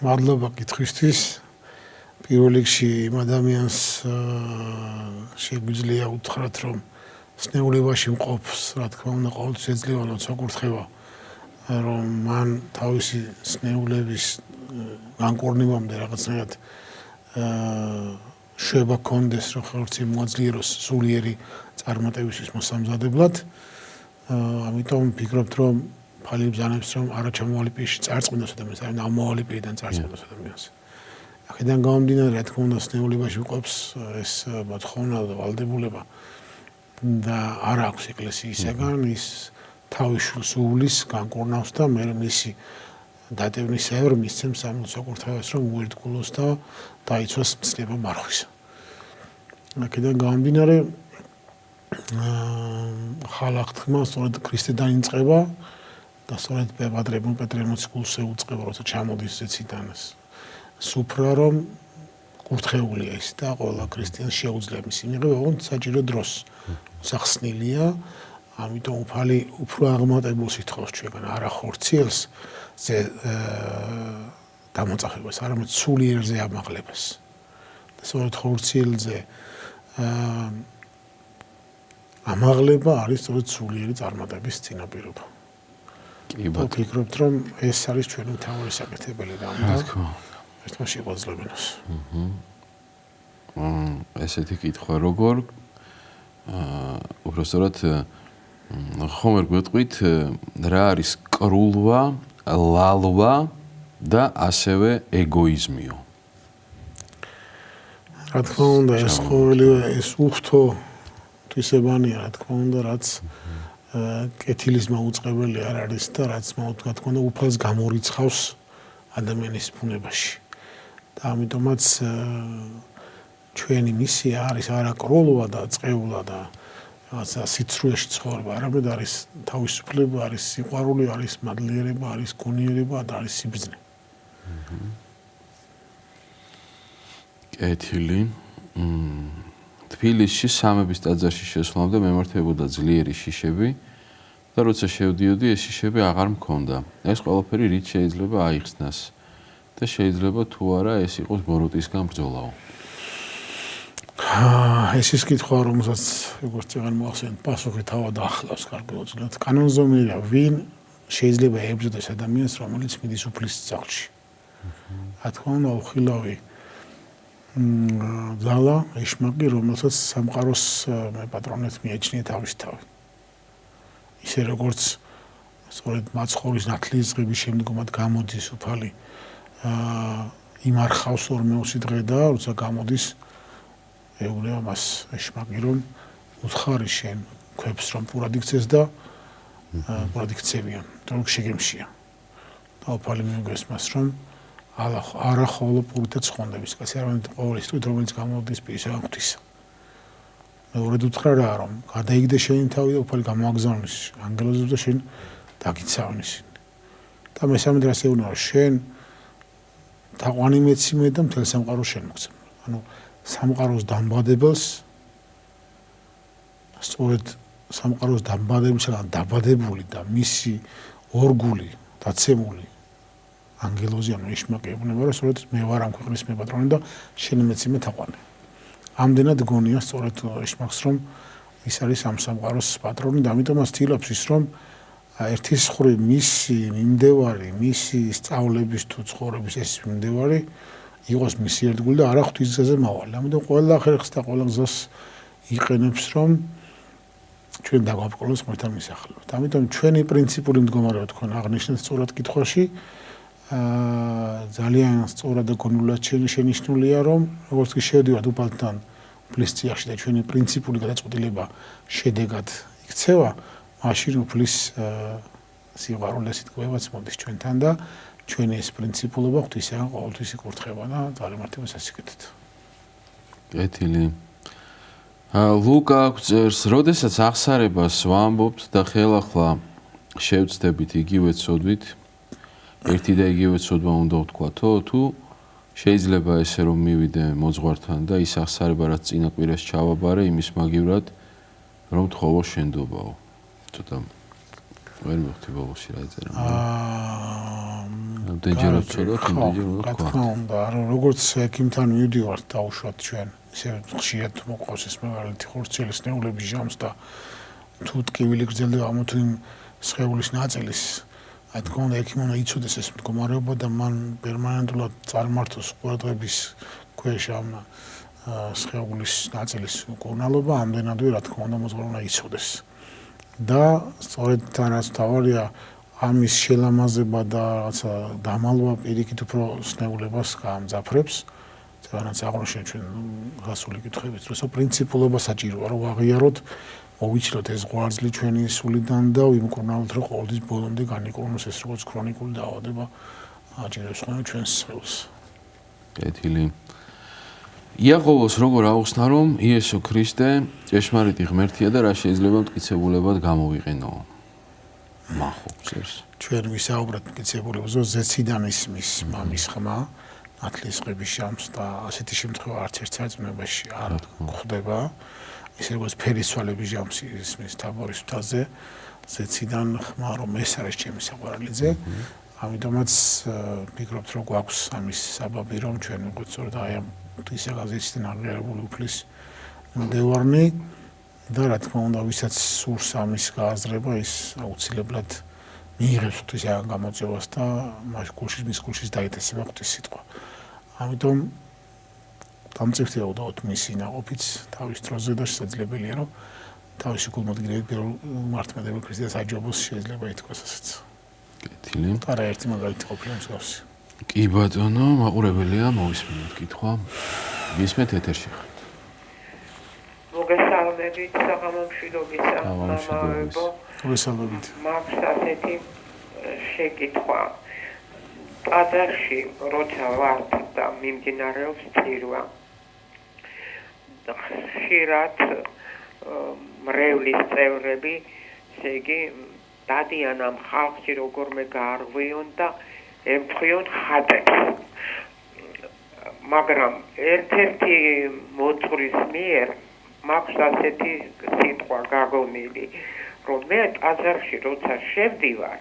მადლობა კითხვისთვის. პირველ რიგში იმ ადამიანს შეგვიძლია უთხრათ, რომ სნეულებაში მყოფს, რა თქმა უნდა, ყოველთვის ეძლევა ლოცვა კურთხევა, რომ მან თავისი სნეულების განკურნებამდე რაღაცნაირად შვება კონდეს, რომ ხორცი მოაძლიეროს სულიერი წარმატებისთვის მოსამზადებლად. ამიტომ ვფიქრობთ, რომ ფალი ბრძანებს, რომ არა ჩამოვალი პირში წარწყინოს ადამიანს, არამედ ამოვალი პირიდან წარწყინოს ადამიანს. აქედან გამომდინარე, რა თქმა უნდა, სნეულებაში მყოფს ეს მოთხოვნა და ვალდებულება და არ აქვს ეკლესიისაგან ის თავის შვილს უვლის განკურნავს და მე მისი დატევნისეერ მისცემს ამ ლოცვა-კურთხევას, რომ უერთგულოს და დაიცვას მცნება მარხვისა. აქედან გამომდინარე, ხალხთმა სწორედ ქრისტედან იწყება და სწორედ პეტრე მოციქულს ეუწყება, როცა ჩამოდის ზეციდან სუფრა, რომ კურთხეულია ის და ყველა ქრისტიანს შეუძლია მისი მიღება, ოღონდ საჭირო დროს სახსნილია. ამიტომ უფალი უფრო აღმატებულს ითხოვს ჩვენგან, არა ხორციელს დამოწახებას, არამედ სულიერზე ამაღლებას. და სწორედ ხორციელზე ამაღლება არის სწორედ სულიერი წარმატების წინაპირობა. კი ბატონო. ვფიქრობთ, რომ ეს არის ჩვენი მთავარი საკეთებელი რამ და ერთმა შეგვაძლებინოს. ესეთი კითხვა როგორ უბრალოდ ხომ არ გვეტყვით რა არის კრულვა, ლალვა და ასევე ეგოიზმიო? რა თქმა უნდა, ეს ყოველივე ეს უხთო თვისებანია, რა თქმა უნდა, რაც კეთილის მაუწყებელი არ არის და რაც რა თქმა უნდა უფალს გამორიცხავს ადამიანის ბუნებაში. და ამიტომაც ჩვენი მისია არის არა კრულვა და წეულა და რაღაცა სიცრუეში ცხოვრება, არამედ არის თავისუფლება, არის სიყვარული, არის მადლიერება, არის გონიერება და არის სიბრძნე. კეთილი. თბილისში სამების ტაძარში შესვლამდე მემართებოდა ძლიერი შიშები და როცა შევდიოდი, ეს შიშები აღარ მქონდა. ეს ყველაფერი რით შეიძლება აიხსნას და შეიძლება თუ არა ეს იყოს ბოროტისგან ბრძოლაო? ეს ის კითხვა, რომელსაც როგორც წეგან მოახსენეთ, პასუხი თავად ახლავს გარკვეულწილად. კანონზომიერია, ვინ შეიძლება ებრძოდეს ადამიანს, რომელიც მიდის უფლის სახლში. რა თქმა უნდა, უხილავი ძალა, ეშმაკი, რომელსაც სამყაროს პატრონად მიაჩნია თავისთავად. ისე როგორც სწორედ მაცხოვრის ნათლის ღების შემდგომად გამოდის უფალი იმარხავს 40 დღე და როცა გამოდის ეუბნება მას ეშმაკი, რომ უთხარი შენ ქვებს რომ პურად იქცეს და პურად იქცევიან, რომ შეგემშია. და უფალი მიუგეს მას, რომ არა ხოლო პურითაც ხონდების, კაცი არამედ ყოველის თვით, რომელიც გამოდის პირისაგან ღვთისა. მეორედ უთხრა რა, რომ გადაიგდე შენი თავი და უფალი გამოაგზავნის ანგელოზებს და შენ დაგიცავნის. და მესამედ რას ეუბნება, შენ თაყვანი მეციმე და მთელ სამყაროს შენ მოგცემ. ანუ სამყაროს დამბადებელს სწორედ სამყაროს დამბადებისგან დაბადებული და მისი ორგული დაცემული ანგელოზი ანუ ეშმაკი ეუბნება, რომ სწორედ მე ვარ ამ ქვეყნის მეპატრონე და შენ მეციმე თაყვანი. ამდენად გონია სწორედ ეშმაკს, რომ ის არის ამ სამყაროს პატრონი და ამიტომაც ცდილობს ის, რომ ერთის მხრივ მისი მიმდევარი, მისი სწავლების თუ ცხოვრების ეს მიმდევარი იყოს მისი ერთგული და არა ღვთისგზაზე მავალი. ამიტომ ყველა ხერხს და ყველა გზას იყენებს, რომ ჩვენ დაგვაბრკოლოს ღმერთთან მისახლებით. ამიტომ ჩვენი პრინციპული მდგომარეობა თქვენ აღნიშნეთ სწორად კითხვაში, ძალიან სწორად და გონულად შენიშნულია, რომ როგორც კი შევდივართ უფალთან უფლის წიაღში და ჩვენი პრინციპული გადაწყვეტილება შედეგად იქცევა, მაშინ უფლის სიყვარული სიტყვებაც მოდის ჩვენთან და ჩვენი ეს პრინციპულობა ღვთისგან ყოველთვის იკურთხება და ძალემართებას ასიკეთეთ. კეთილი. ლუკა წერს, როდესაც აღსარებას ვამბობთ და ხელახლა შევწდებით იგივე ცოდვით, ერთი და იგივე ცოდვა უნდა ვთქვათო, თუ შეიძლება ესე რომ მივიდე მოძღვართან და ის აღსარება რაც წინა კვირას ჩავაბარე იმის მაგივრად რომ თხოვო შენდობაო. ცოტა ვერ მივხვდი ბოლოსი რა ეწერა. დეჯერად ცოდვა თუნდაც რა თქმა უნდა, როგორც ექიმთან მივდივართ დაუშვათ ჩვენ, ისე ხშირად მოყავს ეს მაგალითი ხორცელის ნეულების ჟამს და თუ ტკივილი გრძელდება ამ თუ იმ სხეულის ნაწილის აი თქმა უნდა ექიმ უნდა იცოდეს ეს მდგომარეობა და მან პერმანენტულად წარმართოს ყურადღების ქვეშ ამ სხეულის ნაწილის მკურნალობა, ამდენადვე რა თქმა უნდა მოძღვარი უნდა იცოდეს. და სწორედ თანაც თავარია ამის შელამაზება და რაღაცა დამალვა პირიქით უფრო სნეულებას გაამძაფრებს. რაც აღნიშნეთ ჩვენ გასული კითხვებით, რომ პრინციპულობა საჭიროა რომ აღიაროთ, მოვიცილოთ ეს ღვაწლი ჩვენი სულიდან და ვიმკურნალოთ რომ ყოველთვის ბოლომდე განიკურნოს ეს როგორც ქრონიკული დაავადება აჭირებს ხოლმე ჩვენს სხეულს. კეთილი. იაკოვოს როგორ აუხსნა რომ იესო ქრისტე ჭეშმარიტი ღმერთია და რა შეიძლება მტკიცებულებად გამოვიყენო. მახობს ეს. ჩვენ ვისაუბრეთ მტკიცებულებაზე, ზეციდან ისმის მამის ხმა, ნათლის ყების ჟამს და ასეთი შემთხვევა არც ერთ სარწმუნოებაში არ გვხვდება. ისე როგორც ფერისცვალების ჟამს ისმის თაბორის მთაზე, ზეციდან ხმა რომ ეს არის ჩემი საყვარლიძე. ამიტომაც ვფიქრობთ რომ გვაქვს ამის საბაბი რომ ჩვენ ვიყოთ სწორედ აი ამ ღვთისაგან ზეციდან აღიარებული უფლის მდევარნი და რა თქმა უნდა ვისაც სურს ამის გააზრება ის აუცილებლად მიიღებს ღვთისაგან გამოწვევას და მის გულში დაიტესება ღვთის სიტყვა. ამიტომ დამწიფთია უდავთ მისი ნაყოფიც თავის დროზე და შესაძლებელია რომ თავისი გულმოდგინებით პირველ მართლმადიდებლ ქრისტეს აჯობოს შეიძლება ითქვას ასეც. კეთილი. არაერთი მაგალითი ყოფილა მსგავსი. კი ბატონო, მაყურებელია, მოვისმინოთ კითხვა. გისმენთ ეთერში ხართ. მოგესალმებით, საღამომშვიდობისა, მამაებო. მოგესალმებით. მაქვს ასეთი შეკითხვა. ტაძარში როცა ვართ და მიმდინარეობს წირვა. ხშირად მრევლის წევრები, ესე იგი დადიან ამ ხალხში როგორმე გაარღვიონ და ემთხვიონ ხატებს. მაგრამ ერთ-ერთი მოძღვრის მიერ მაქვს ასეთი სიტყვა გაგონილი, რომ მე ტაძარში როცა შევდივარ,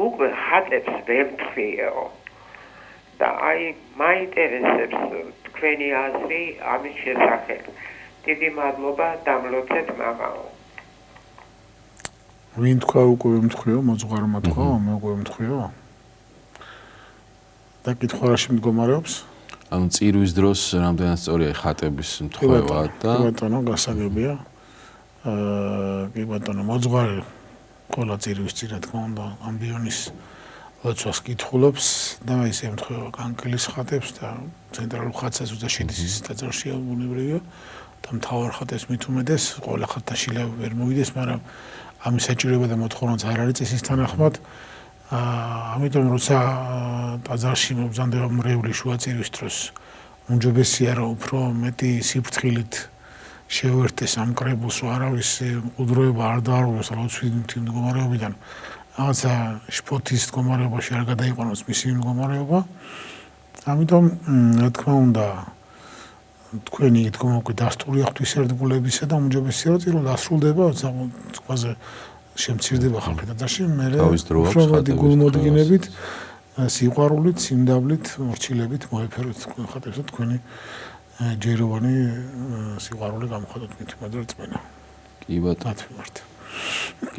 უკვე ხატებს ვემთხვიეო. და აი მაინტერესებს თქვენი აზრი ამის შესახებ. დიდი მადლობა, დამლოცეთ მამაო. ვინ თქვა უკვე ვემთხვიო, მოძღვარმა თქვა, მე უკვე ვემთხვიო. და კითხვა რა შემდგომარეობს? ანუ წირვის დროს რამდენად სწორია ხატების მთხვევა და კი ბატონო, გასაგებია. კი ბატონო, მოძღვარი ყველა წირვის წინ რა თქმა უნდა ამბიონის ლოცვას კითხულობს და ის ემთხვევა კანკელის ხატებს და ცენტრალურ ხატსაც უდა შედის ის ტაძარში ბუნებრივია და მთავარ ხატებს მით უმეტეს ყველა ხატთან შილა ვერ მოვიდეს, მაგრამ ამის საჭიროება და მოთხოვნაც არ არის წესის თანახმად. ამიტომ როცა ტაძარში მობრძანდება მრევლის შუაწირვის დროს უმჯობესია რომ უფრო მეტი სიფრთხილით შევერთეს ამ კრებულს არავის უდროება არ დაარღვიოს ლოცვის მდგომარეობიდან რაღაცა შფოთის მდგომარეობაში არ გადაიყვანოს მისი მდგომარეობა. ამიტომ რა თქმა უნდა თქვენი დგომა უკვე დასტურია ღვთისმსახურებისა და უმჯობესია რომ წილად დასრულდება თქოზე შემცირდება ხალხი ტაძარში, მე უფრო მეტი გულმოდგინებით, სიყვარულით, სიმდაბლით, მორჩილებით მოეფეროთ თქვენ ხატებს და თქვენი ჯეროვანი სიყვარული გამოხატოთ მით უმეტეს რწმენა. კი ბატონო. მართლაც.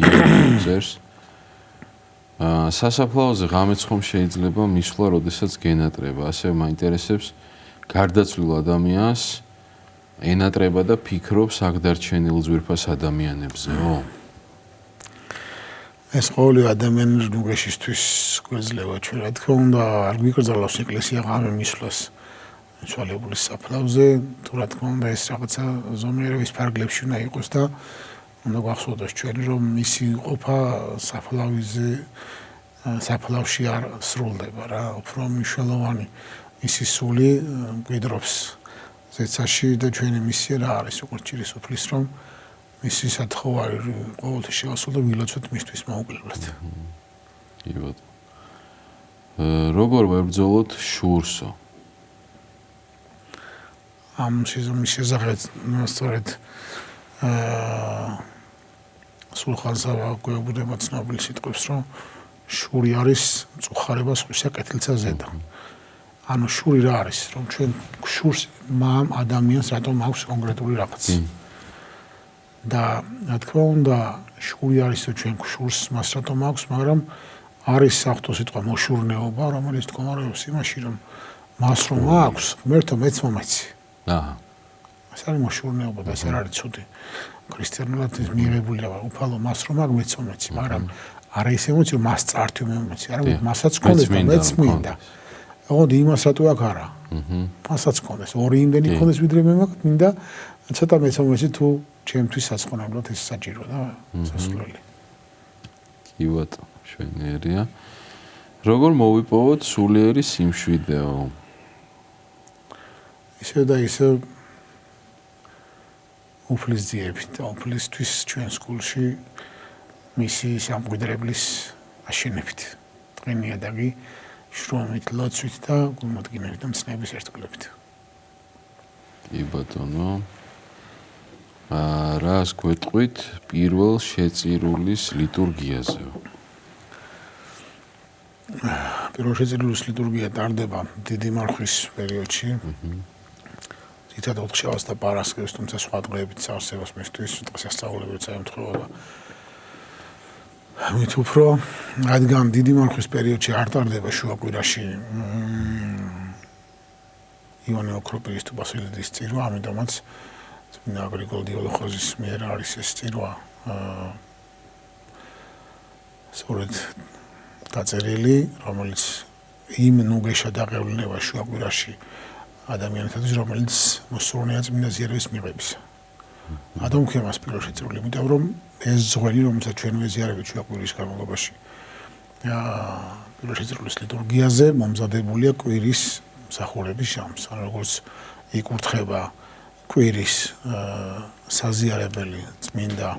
კი წერს. სასაფლაოზე ღამეც ხომ შეიძლება მისვლა, როდესაც გენატრება. ასე მაინტერესებს გარდაცვლილ ადამიანს ენატრება და ფიქრობს აქ დარჩენილ ძვირფას ადამიანებზეო. ეს ყოველი ადამიანის ნუგეშისთვის გვეძლევა ჩვენ რა თქმა უნდა არ გვიკრძალავს ეკლესია ღამე მისვლას მიცვალებულის საფლავზე თუ რა თქმა უნდა ეს რაღაცა ზომიერების ფარგლებში უნდა იყოს და უნდა გვახსოვდეს ჩვენ რომ მისი ყოფა საფლავში არ სრულდება რა, უფრო მნიშვნელოვანი მისი სული გვიდრობს ზეცაში და ჩვენი მისია რა არის როგორც ჭირის უფლის რომ მისი სათხოვარი ყოველთვის შევასრულოთ და ვილოცოთ მისთვის მოუკლებლად. კი ბატონო. როგორ ვებრძოლოთ შურსო? ამ შესახებ სწორედ სულხან-საბა გვეუბნება ცნობილ სიტყვებს, რომ შური არის მწუხარება სხვისა კეთილსა ზედა. ანუ შური რა არის, რომ ჩვენ შურს მამ ადამიანს რატომ აქვს კონკრეტული რაღაც. და რა თქმა უნდა, შური არის თუ ჩვენ შურს მას რატომ აქვს, მაგრამ არის საფრთხო სიტყვა მოშურნეობა, რომელიც თქმობს იმაში, რომ მას რომ აქვს, ღმერთო მეც მომეცი. აჰა. ეს არის მოშურნეობა და ეს არ არის ცუდი. ქრისტიანულად ეს მიღებულია უფალო მას რომ აქვს მეც მომეცი, მაგრამ არა ისე მოიცი რომ მას წართვი მომეცი, არა მასაც კონდეს და მეც მინდა. ოღონდ იმას რატო აქ არა? მასაც კონდეს, ორი იმდენი კონდეს ვიდრე მე მაქვს, მინდა ცოტა მეც მომეცი თუ ჩემთვის საწყობლად ეს საჭირო და სასურველი. კი ბატონო, შვენიერია. როგორ მოვიპოვოთ სულიერი სიმშვიდეო? ისევ და ისევ უფლის ძიებით და უფლისთვის ჩვენ სკოლში მისი სამკვიდრებლის აშენებით. დღენიადაგი შრომით, ლოცვით და გულმოდგინებით და მცნების ერთგულებით. კი ბატონო. რას გვეტყვით პირველ შეწირულის ლიტურგიაზეო? პირველ შეწირულის ლიტურგია ტარდება დიდი მარხვის პერიოდში. თითქოს ოთხშაბათს და პარასკევს, თუმცა სხვა დღეებით საარსებობს მისთვის, დღესასწაულებრივ წაემთხვევა. მით უფრო, რადგან დიდი მარხვის პერიოდში არ ტარდება შუაკვირაში ივანე ოქროპირის თუ ბასილიდის წირვა, ამიტომაც წმინდა გრიგოლ დიოლოხოზის მიერ არის ეს წირვა სწორედ დაწერილი, რომელიც იმ ნუგეშა დაღევლება შუაკვირაში ადამიანთათვის, რომელიც მოსურნეა წმინდა ზიარების მიღებისა. ადამიანს პირველ შეწირული, იმიტომ რომ ეს ზღვენი, რომელსაც ჩვენ ვეზიარებით შუაკვირის განმავლობაში, პირველ შეწირულის ლიტურგიაზე მომზადებულია კვირის მსახურების ჟამს, ანუ როგორც იკურთხება კვირის საზიარებელი წმინდა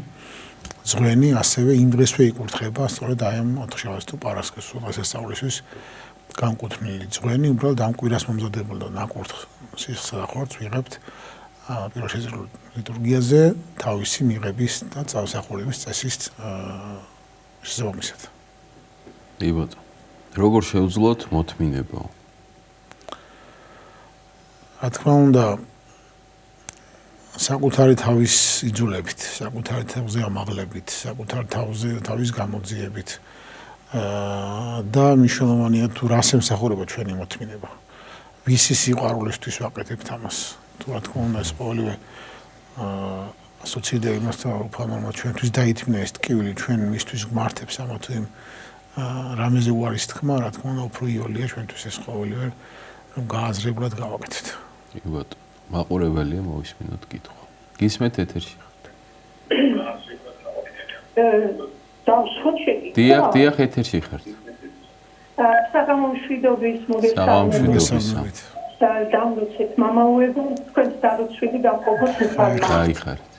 ზღვენი, ასევე იმ დღესვე იკურთხება სწორედ აი ამ ოთხშაბათს თუ პარასკევს დღესასწაულისთვის განკუთვნილი ზღვენი, უბრალოდ ამ კვირას მომზადებულ და ნაკურთხ სისხლსა და ხორცს ვიღებთ პირველ შეწირულ ლიტურგიაზე თავისი მიღების და წავსახურების წესის შესაბამისად. კი ბატონო. როგორ შევძლოთ მოთმინებო? რა თქმა უნდა, საკუთარი თავის იძულებით, საკუთარი თავზე ამაღლებით, საკუთარ თავის გამოძიებით და მნიშვნელოვანია თუ რას ემსახურება ჩვენი მოთმინება. ვისი სიყვარულისთვის ვაკეთებთ ამას? თუ რა თქმა უნდა ეს ყოველივე ასოცირდება იმასთან, რომ უფალმა ჩვენთვის დაითმინა ეს ტკივილი, ჩვენ მისთვის გვმართებს ამა თუ იმ რამეზე უარის თქმა, რა თქმა უნდა უფრო იოლია ჩვენთვის ეს ყოველივე, რომ გააზრებლად გავაკეთეთ. კი ბატონო. მაყურებელია მოვისმინოთ კითხვა. გისმენთ ეთერში ხართ? დიახ, ეთერში ხართ. საგამომშვიდობის მოგესალმებით. დამლოცეთ მამაუებო, თქვენს დაროჩვილი გამყოფოთ უფალმა. გაიხარეთ.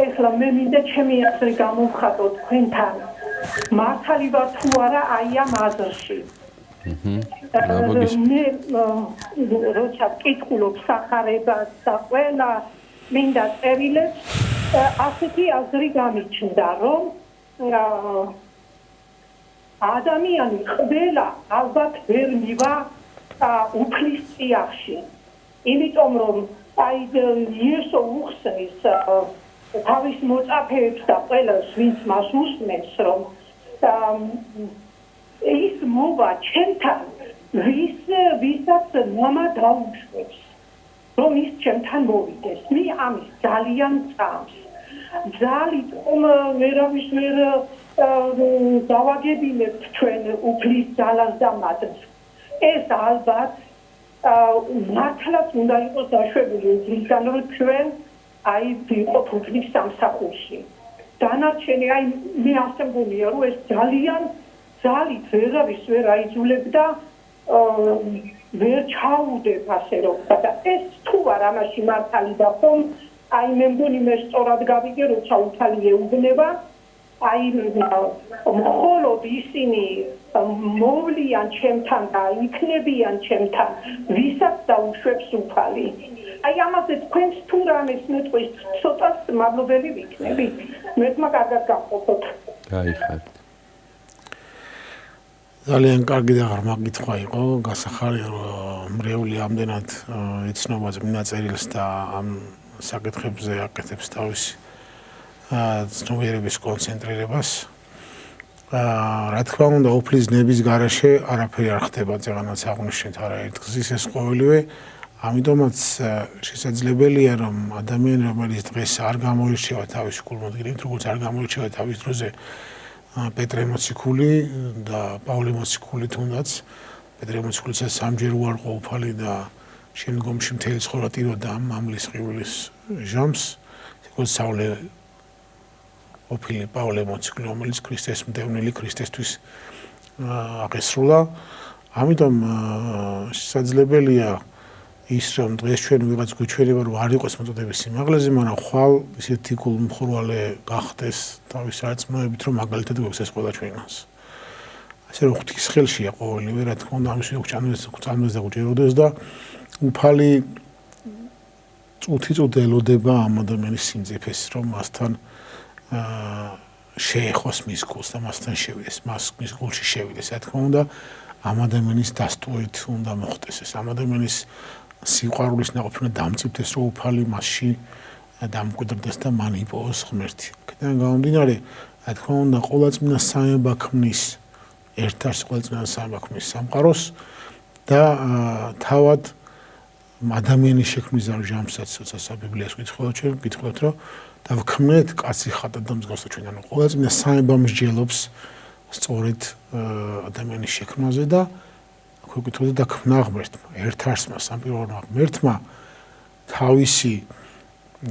ეხლა მე მინდა ჩემი აზრი გამოვხატო თქვენთან. მართალი ვარ თუ არა აი ამ აზრში. მე როცა ვკითხულობ სახარებას და ყველა მინდა წერილებს, ასეთი აზრი გამიჩნდა, რომ ადამიანი ყველა ალბათ ვერ მივა უფლის წიაღში. იმიტომ რომ აი იესო უხსნის თავის მოწაფეებს და ყველას, ვინც მას უსმენს, რომ ის მოვა ჩემთან, ვისაც მამა დაუშვებს, რომ ის ჩემთან მოვიდეს. მე ამის ძალიან წამს. ძალით ვერავის ვერ დავაგებინებთ ჩვენ უფლის ძალას და მადლს. ეს ალბათ მართლაც უნდა იყოს დაშვებული უფლისგან, რომ ჩვენ აი ვიყო თუქნის სამსახურში. დანარჩენი აი მე ასე მგონია რომ ეს ძალიან ძალით ვეღარის ვერ აიძულებდა ვერ ჩაუდებ ასე რომ და ეს თუ არ ამაში მართალი და ხომ აი მე მგონი მე სწორად გავიგე როცა უფალი ეუბნება აი მხოლოდ ისინი მოვლიან ჩემთან და იქნებიან ჩემთან ვისაც დაუშვებს უფალი აი ამაზე თქვენს თუ რამეს მეტყვის ცოტა მადლობელი ვიქნები მეთმა კარგად გავყოფოთ გაიხარეთ ძალიან კარგი და ღრმა კითხვა იყო გასახარი რომ მრევლი ამდენად იცნობა წმინდაწერილს და ამ საკითხებზე აკეთებს თავის ცნობიერების კონცენტრირებას რა თქმა უნდა უფლის ნების გარეშე არაფერი არ ხდება ზეგანაც აღნიშნეთ არაერთ გზის ეს ყოველივე ამიტომაც შესაძლებელია რომ ადამიანი რომელიც დღეს არ გამოირჩევა თავის გულმოდგინედ როგორც არ გამოირჩევა თავის დროზე პეტრე მოციქული და პავლე მოციქული თუნდაც პეტრე მოციქულიც სამჯერ უარყო უფალი და შემდგომში მთელი ცხოვრება ტიროდა ამ მამლის ყივილის ჟამს როგორც საულე ოფილი პავლე მოციქული რომელიც ქრისტეს მდევნელი ქრისტესთვის აღესრულა ამიტომ შესაძლებელია ის რომ დღეს ჩვენ ვიღაც გვიჩვენება რომ არ იყოს მოწოდების სიმაღლეზე მაგრამ ხვალ ისეთი გულმხურვალე გახდეს თავის არწმუნებით რომ მაგალითად გვექცეს ყველა ჩვენს ასე რომ ღვთის ხელშია ყოველივე რა თქმა უნდა ამის უჩანდეს და გუჭიროდეს და უფალი წუთი-წუთი ელოდება ამ ადამიანის სიმძიფეს რომ მასთან შეეხოს მის გულს და მასთან შევიდეს მის გულში შევიდეს რა თქმა უნდა ამ ადამიანის დასტურით უნდა მოხდეს ეს ამ ადამიანის სიყვარულის ნაყოფი უნდა დამწიფდეს რომ უფალი მასში დამკვიდრდეს და მან იპოვოს ღმერთი. აქედან გამომდინარე, რა თქმა უნდა, ყოვლადწმინდა სამება ქმნის ერთად ყოვლადწმინდა სამება ქმნის სამყაროს და თავად ადამიანის შექმნის ზარჟამსაც ცოტა ბიბლიას გითხრათ რომ და ვქმნეთ კაცი ხატად და მსგავსად ჩვენ ანუ ყოვლადწმინდა სამება მსჯელობს სწორედ ადამიანის შექმნაზე და გითხრათ და ქმნა ღმერთმა ერთ-არსმა სამპირველმა ღმერთმა თავისი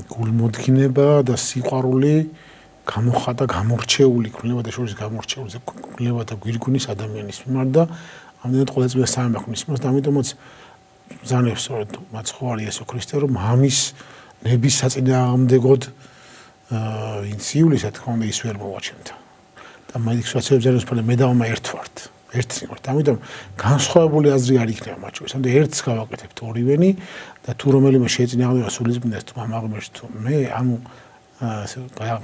გულმოდგინება და სიყვარული გამოხატა გამორჩეული ქვლება და შორის გამორჩეული ქვლება და გვირგვინის ადამიანის მიმართ და ამდენად ყოველწლიურად სამება ქმნის მას და ამიტომაც ზანებს სწორედ მაცხოვარი იესო ქრისტე რომ ამის ნების საწინააღმდეგოდ ვინც ივლისა თქმა უნდა ის ვერ მოვაჩენთ და მაგისტრაციებს ზეროსფალე მე და მამა ერთ ვართ ერთი ვართ ამიტომ განსხვავებული აზრი არ იქნება მათ შორის ამიტომ ერთს გავაკეთებთ ორივენი და თუ რომელიმე შეეწინააღმდება სულიწმინდეს თუ მამაღმერთს თუ მე ანუ ასე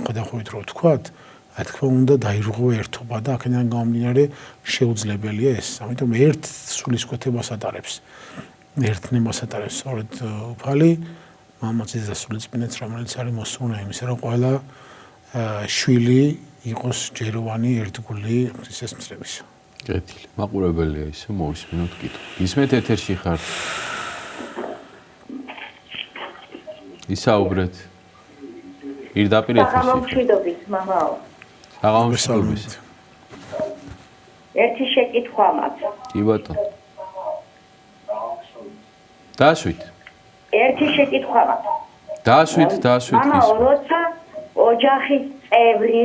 გადახვით რომ ვთქვათ რა თქმა უნდა დაირღვევა ერთობა და აქედან გამომდინარე შეუძლებელია ეს ამიტომ ერთ სულისკვეთებას ატარებს ერთნებას ატარებს სწორედ უფალი მამაცის და სულიწმინდეს რომელიც არის მოსურნე იმისა რომ ყველა შვილი იყოს ჯეროვანი ერთგული ღვთისმსახურის მცრებისა კეთილი. მაყურებელია ისე მოვისმინოთ კითხვა. ისმეთ ეთერში ხართ. ისაუბრეთ. პირდაპირ ეთერში. საღამომშვიდობის, მამაო. საღამომშვიდობის. ერთი შეკითხვა მაქვს. კი ბატონო. დაშვით. ერთი შეკითხვა მაქვს. დაშვით. მამაო, როცა ოჯახის წევრი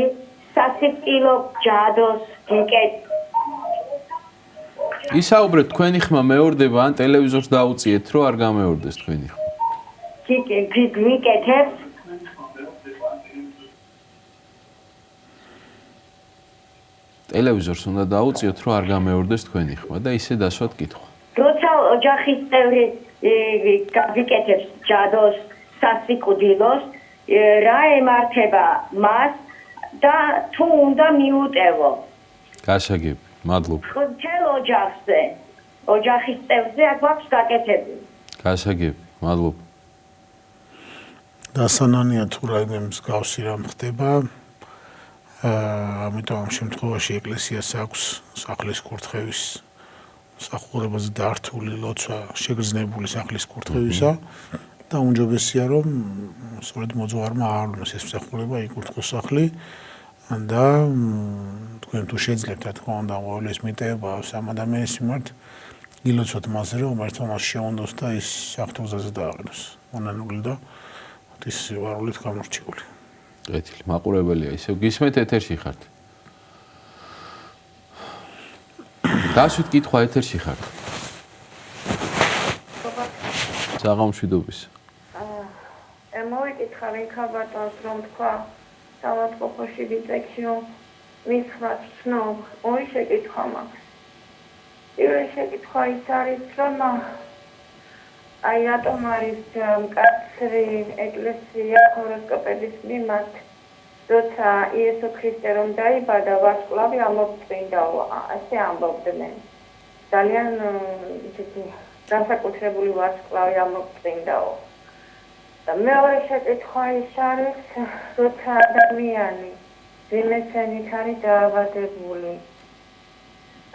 სასიკვდილო ჯადოს გიკეთებს ისაუბრეთ თქვენი ხმა მეორდება ან ტელევიზორს დაუწიეთ რომ არ გამეორდეს თქვენი ხმა. გიკეთებს ტელევიზორს უნდა დაუწიოთ რომ არ გამეორდეს თქვენი ხმა და ისე დასვათ კითხვა. როცა ოჯახის წევრი გიკეთებს ჯადოს სასიკვდილოს რა ემართება მას და თუ უნდა მიუტევო. გასაგები. მადლობა. მთელ ოჯახზე, ოჯახის წევრზე აქვს გაკეთებული. გასაგები, მადლობა. დასანანია თუ რაიმე მსგავსი რამ ხდება, ამიტომ ამ შემთხვევაში ეკლესიას აქვს სახლის კურთხევის მსახურებაზე დართული ლოცვა შეგრძნებული სახლის კურთხევისა და უმჯობესია რომ სწორედ მოძღვარმა აავლოს ეს მსახურება იკურთხოს სახლი და თქვენ თუ შეძლებთ რა თქმა უნდა ყოველის მიტევა სამ ადამიანის მიმართ ილოცოთ მასზე რომ ერთმანეთს შეუნდოს და ის საფრთხეზე დააყენოს მონანული და ღვთის სიყვარულით გამორჩეული. კეთილი, მაყურებელია, ისევ გისმენთ ეთერში ხართ. დასვით კითხვა ეთერში ხართ. საღამშვიდობის. მოვიკითხა ვინ ქალბატონს რომ თქვა საავადმყოფოში დიტექციო მის ხრას ცნობ, ორი შეკითხვა მაქვს. პირველი შეკითხვა ის არის რომ აი რატომ არის მკაცრი ეკლესია ჰოროსკოპების მიმართ როცა იესო ქრისტე რომ დაიბადა ვარსკვლავი ამოწმინდაო ასე ამბობდნენ ძალიან ისეთი განსაკუთრებული ვარსკვლავი ამოწმინდაო და მეორე შეკითხვა ის არის როცა ადამიანი ძიმესენით არის დაავადებული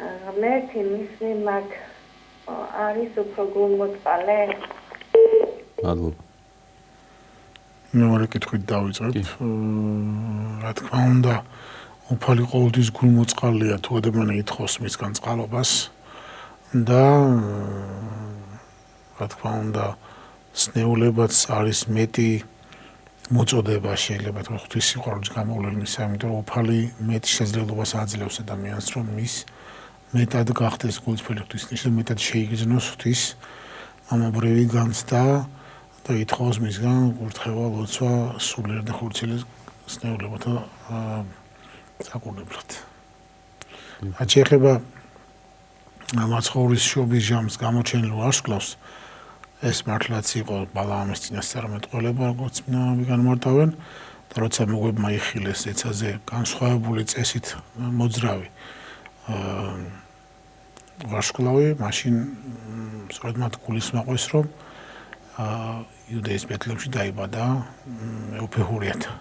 ღმერთი მის მიმართ არის უფრო გულმოწყალე. მადლობა. მეორე კითხვით დავიწყებ. რა თქმა უნდა, უფალი ყოველთვის გულმოწყალეა თუ ადამიანი ითხოვს მისგან წყალობას და რა თქმა უნდა, სნეულებაც არის მეტი მოწოდება შეიძლება თუ ღვთის სიყვარულის გამოვლენა მისა, იმიტომ რომ უფალი მეტ შესაძლებლობას აძლევს ადამიანს რომ მის მეტად გახდეს გულწრფელი ღვთისნიში და მეტად შეიგრძნოს ღვთის ამობრივი განცდა და ითხოვს მისგან კურთხევა, ლოცვა, სულიერ და ხორცელი სნეულებათა საკურნებლად. რაც შეეხება მაცხოვრის შობის ჟამს გამოჩენილ ვარსკვლავს, ეს მართლაც იყო ბალაამის წინასწარმეტყველება, როგორც წინამამები განმარტავენ და როცა მოგებმა იხილეს ეცაზე განსხვავებული წესით მოძრავი ვარსკვლავი, მაშინ სწორედ მათ გულისმაყვეს, რომ იუდეის ბეთლემში დაიბადა მეუფეხურიათა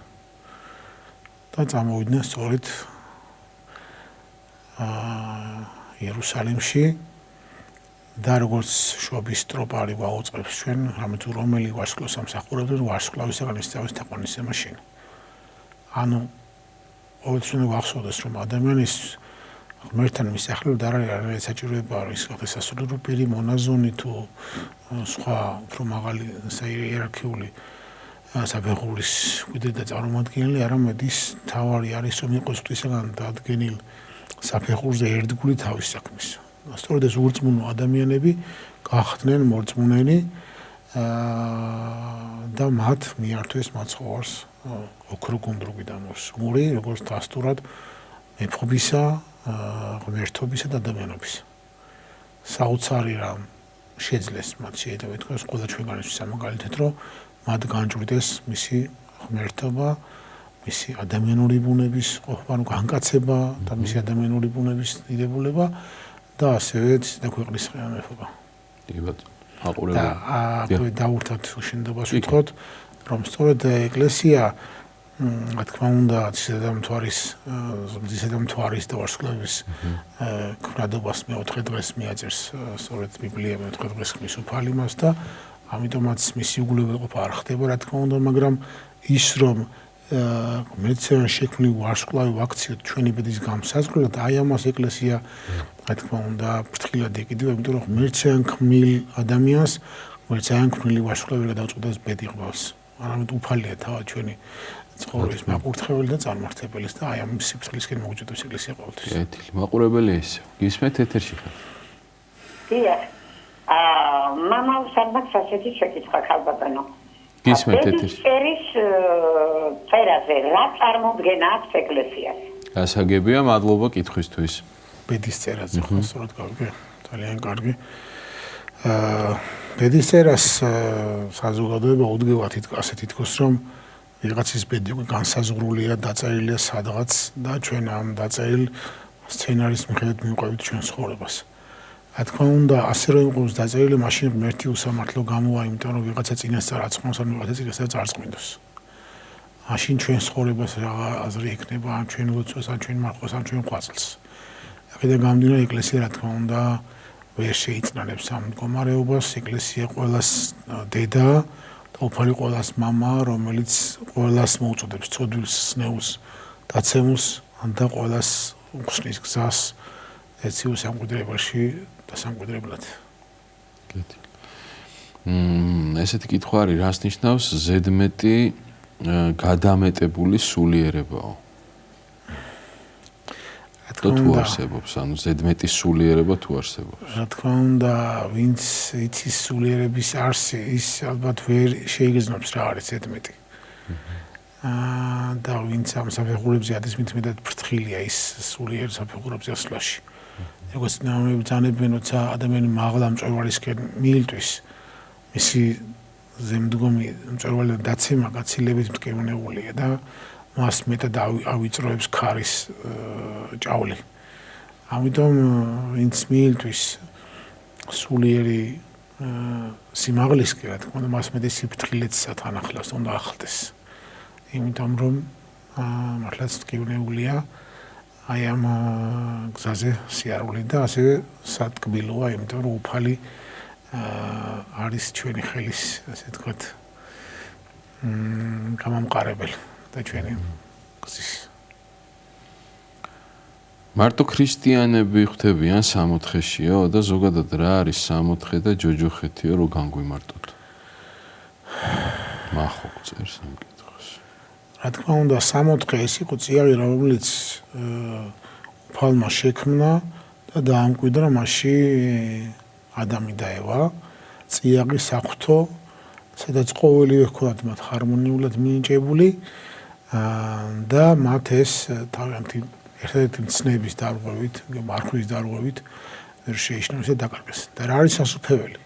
და წამოვიდნენ სწორედ იერუსალიმში და როგორც შობის ტროპარი გვაუწყებს ჩვენ, რამე თუ რომელი ვარსკვლავს ამსახურებდნენ, ვარსკვლავისაგან ისწავლის თაყვანისცემა მაშინ. ანუ ყოველთვის უნდა გვახსოვდეს, რომ ადამიანის ღმერთთან მისახლება არ არის საჭიროება ის გახდეს სასულიერო პირი, მონაზონი თუ სხვა უფრო მაღალი საიერარქიული საფეხურის მკვიდრი და წარმომადგენელი, არამედ ის თავარი არის რომ იყოს ღვთისაგან დადგენილ საფეხურზე ერთგული თავის საქმის. სწორედ ეს ურწმუნო ადამიანები გახდნენ მორწმუნენი და მათ მიართვეს მაცხოვარს ოქროგუნდრუგი და მოსმური, როგორც დასტურად მეფობისა, ღმერთობისა და ადამიანობისა. საოცარი რამ შეძლეს მათ შეიძლება ითქვას ყველა ჩვენგანისთვის სამაგალითად, რომ მათ განჭვრიდეს მისი ღმერთობა, მისი ადამიანური ბუნების ყოფნა, განკაცება და მისი ადამიანური ბუნების დიდებულება და ასევე და ქვეყნის მეფობა. იგივე აყურებდა. დაურთად შინდობას ვთქვათ, რომ სწორედ ეკლესია რა თქმა უნდა ცისადამთვარის და ვარსკვლავის ქმრადობას მეოთხე დღეს მიაწერს სწორედ ბიბლია მეოთხე დღეს ხმის უფალი მას და ამიტომაც მისი უგულებელყოფა არ ხდება რა თქმა უნდა, მაგრამ ის რომ ღმერთთან შექმნილი ვარსკვლავი ვაქციოთ ჩვენი ბედის გამსაზღვრად, აი ამას ეკლესია რა თქმა უნდა ფრთხილად ეკიდება, იმიტომ რომ ღმერთთან ქმნილ ადამიანს ღმერთთან ქმნილი ვარსკვლავი გადაუწყვეტს ბედი ყბავს. არამედ უფალია თავად ჩვენი ცხოვრების მაკურთხეველი და წარმართებელი და აი ამ სიფრთხილისკენ მოგჭედებს ეკლესია ყოველთვის. კეთილი, მაყურებელი ისე. გისმენთ ეთერში ხარ. დიახ. მამალ სამბაქს ასეთი შეკითხვა ქალბატონო. გისმენთ ეთერში. ერის წერაზე რა წარმოდგენა აქვს ეკლესიას? გასაგებია, მადლობა კითხვისთვის. ბედის წერაზე ხო სწორად გავიგე. ძალიან კარგი. ბედის წერას საზოგადოება უდგევათ ასეთ ითქოს, რომ ვიღაცის ბედი უკვე განსაზღვრულია, დაწერილია სადღაც და ჩვენ ამ დაწერილ სცენარის მიხედვით მივყვებით ჩვენ ცხოვრებას. რა თქმა უნდა, ასე რომ იყოს დაწერილი, მაშინ ღმერთი უსამართლო გამოვა, იმიტომ რომ ვიღაცა წინასწარ აწყმოს, ან ვიღაცა წინასწარ წარწყმინდოს. მაშინ ჩვენ ცხოვრებას რაღა აზრი ექნება, ან ჩვენ ლოცვას, ან ჩვენ მარხვას, ან ჩვენ ყვაწლს. აქედან გამომდინარე, ეკლესია რა თქმა უნდა ვერ შეიწნანებს ამ მდგომარეობას, ეკლესია ყველას დედა და უფალი ყველას მამა, რომელიც ყველას მოუწოდებს ცოდვილს, სნეულს, დაცემულს და ყველას უხსნის გზას ეციურ სამკვიდრებელში და სამკვიდრებლად. ესეთი კითხვა არის, რას ნიშნავს ზედმეტი გადამეტებული სულიერებაო? თუ არსებობს, ანუ ზედმეტი სულიერება თუ არსებობს. რა თქმა უნდა, ვინც იცის სულიერების არსი, ის ალბათ ვერ შეიგრძნობს რა არის ზედმეტი. და ვინც ამ საფეხურებზე ადის მეტად ფრთხილია ის სულიერ საფეხურებზე ასვლაში. როგორც ნამები ბრძანებენ, როცა ადამიანი მაღლა მწვერვალისკენ მიილტვის, მისი ზემდგომი მწვერვალი დაცემა გაცილებით მტკივნეულია და მას მეტად ავიწროებს ქარის ჭავლი. ამიტომ ვინც მიილტვის სულიერი სიმაღლისკენ, რა თქმა უნდა, მას მეტი სიფრთხილეც ათანახლავს, უნდა ახლდეს. იმიტომ რომ მართლაც მტკივნეულია აი ამ გზაზე სიარული და ასევე სატკბილოა, იმიტომ რომ უფალი არის ჩვენი ხელის, ასე ვთქვათ, გამამყარებელი და ჩვენი გზის. მარტო ქრისტიანები ხვდებიან სამოთხეშიო და ზოგადად რა არის სამოთხე და ჯოჯოხეთიო, რო განგვიმარტოთ? მახო წერს ამ კითხვას. რა თქმა უნდა, სამოთხე ეს იყო ციარი, რომელიც უფალმა შექმნა და დაამკვიდრა მასში ადამი და ევა, წიაღი საღვთო, სადაც ყოველივე ჰქონდათ მათ ჰარმონიულად მინიჭებული და მათ ეს თავიანთი ერთადერთი მცნების დარღვევით, მარხვის დარღვევით ვერ შეიშნეს და დაკარგეს. და რა არის სასუფეველი?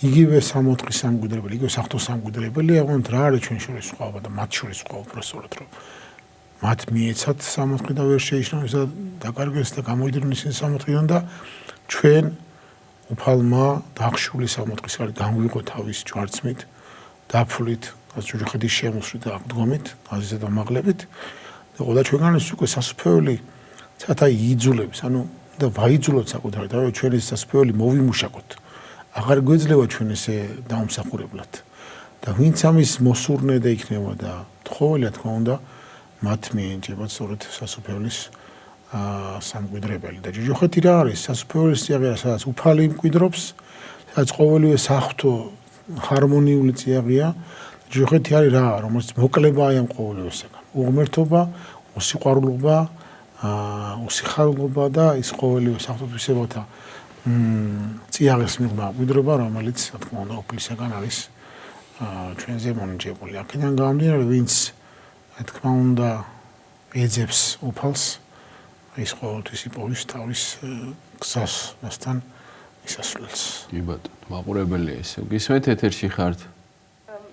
იგივე სამოთხის სამკვიდრებელი, იგივე საღვთოს სამკვიდრებელი, აღნიშნეთ რა არის ჩვენ შორის სხვაობა და მათ შორის სხვაობა უბრალოდ რომ მათ მიეცათ სამოთხი და ვერ შეიშნეს და დაკარგეს და გამოიდრინეს ის სამოთხიდან და ჩვენ უფალმა დახშული სამოთხის არის განვიღო თავის ჯვარცმით, დაფლით, ჯოჯოხეთის შემოსვლით და აღდგომით, აზიზა და მაღლებით და ყველა ჩვენგანს უკვე სასუფეველი ცათა იძულებს, ანუ და ვაიძულოთ საკუთარ და ჩვენ ეს სასუფეველი მოვიმუშაკოთ. აღარ გვეძლევა ჩვენ ესე დაუმსახურებლად. და ვინც ამის მოსურნე და იქნება და თხოველი, რა თქმა უნდა, მათ მიენიჭებათ სწორედ სასუფეველის სამკვიდრებელი. და ჯოჯოხეთი რა არის? სასუფეველის წიაღია, სადაც უფალი მკვიდრობს, სადაც ყოველივე საღვთო ჰარმონიული წიაღია. ჯოჯოხეთი არის რა, რომელიც მოკლებაა ამ ყოველივესაგან. უღმერთობა, უსიყვარულობა, უსიხარულობა და ის ყოველივე საღვთო წიაღის მიღმა მკვიდრობა, რომელიც რა თქმა უნდა უფლისაგან არის ჩვენზე მონიჭებული. აქედან გამომდინარე, ვინც რა თქმა უნდა ეძებს უფალს, ის ყოველთვის იპოვის თავის გზას, მასთან ისასვლელს. კი ბატონო, მაყურებელია ესე. გისმენთ ეთერში ხართ?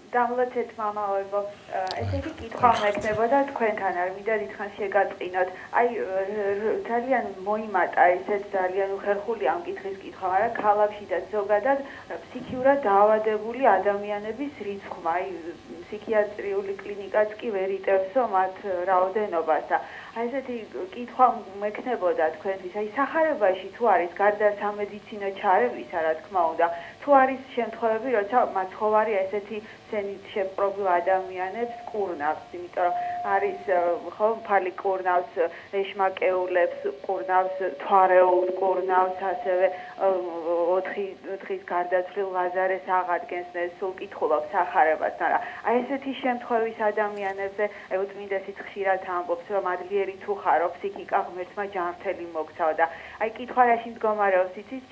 დამლოცეთ მამაოებო, ესეთი კითხვა მექნებოდა თქვენთან, არ მინდა დიდხანს შეგაწყინოთ. აი ძალიან მოიმატა ესეც ძალიან უხერხული ამ კითხვის კითხვა, მაგრამ ქალაქში და ზოგადად ფსიქიურად დაავადებული ადამიანების რიცხვმა, აი ფსიქიატრიული კლინიკაც კი ვერ იტევსო მათ რაოდენობას და აი ესეთი კითხვა მექნებოდა თქვენთვის, აი სახარებაში თუ არის გარდა სამედიცინო ჩარევისა, რა თქმა უნდა, თუ არის შემთხვევები, როცა მაცხოვარი ესეთი სენით შეპრობილ ადამიანებს კურნავს, იმიტომ რომ არის ხო ფალი კურნავს, ეშმაკეულებს კურნავს, თვარეულს კურნავს, ასევე 4 დღის გარდაცვლილ ლაზარეს აღადგენს და სულ კითხულობს სახარებას, მაგრამ აი ესეთი შემთხვევის ადამიანებზე აი უწმინდესიც ხშირად ამბობს, რომ ადლიერი თუ ხარო, ფსიქიკა ღმერთმა ჯანმრთელი მოგცაო და აი კითხვა რაში მდგომარეობს იცით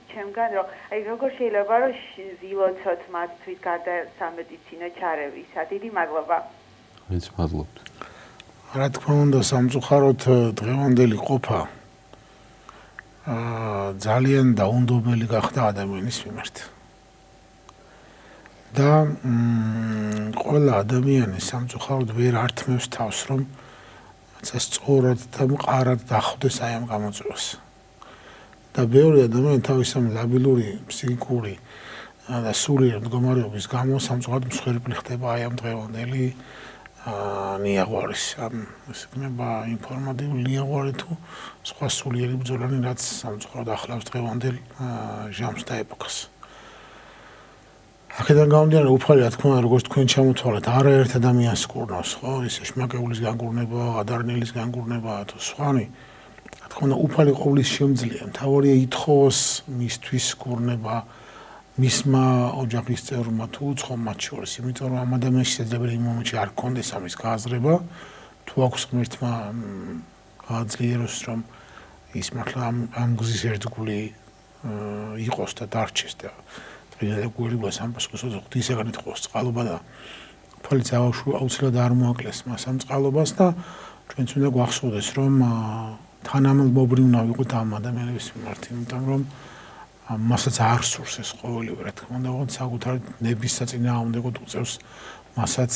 ჩემგან რომ აი როგორ შეიძლება რომ ზილოცოთ მათთვის გარდა სამედიცინო ჩარევისა. დიდი მადლობა. მეც მადლობთ. რა თქმა უნდა, სამწუხაროდ დღევანდელი ყოფა ძალიან დაუნდობელი გახდა ადამიანის მიმართ. და ყველა ადამიანი სამწუხაროდ ვერ ართმევს თავს, რომ სწორად და მყარად დახვდეს აი ამ გამოწვევას. და ბევრი ადამიანი თავის ამ ლაბილური ფსიქიკური და სულიერ მდგომარეობის გამო სამწუხაროდ მსხვერპლი ხდება აი ამ დღევანდელი ნიაღვარის. ეს იქნება ინფორმატიული ნიაღვარი თუ სხვა სულიერი ბრძოლანი, რაც სამწუხაროდ ახლავს დღევანდელ ჟამს და ეპოქას. აქედან გამომდინარე, უფალი რა თქმა უნდა, როგორც თქვენ ჩამოთვალეთ, არაერთ ადამიანს კურნავს, ხო? ის ეშმაკეულის განგურნება, ადარნელის განგურნება თუ სხვანი. რა თქმა უნდა, უფალი ყოვლის შემძლეა. მთავარია ითხოვოს მისთვის კურნება მისმა ოჯახის წევრმა თუ უცხო მათ შორის, იმიტომ რომ ამ ადამიანს შეიძლება იმ მომენტში არ კონდეს ამის გააზრება, თუ აქვს ღმერთმა გააძლიეროს, რომ ის მართლა ამ გზის ერთგული იყოს და დარჩეს და დღეა გულიბას ამ პასუხს ღვთისაგან ეთხოვს წყალობა და თვალიც აუცილებლად არ მოაკლეს მას ამ წყალობას და ჩვენც უნდა გვახსოვდეს, რომ თანამედროვე უნდა ვიყოთ ამ ადამიანების მიმართ, იმიტომ რომ მასაც არ სურს ეს ყოველივე, რა თქმა უნდა, ოღონდ საკუთარი ნების საწინააღმდეგოდ უწევს მასაც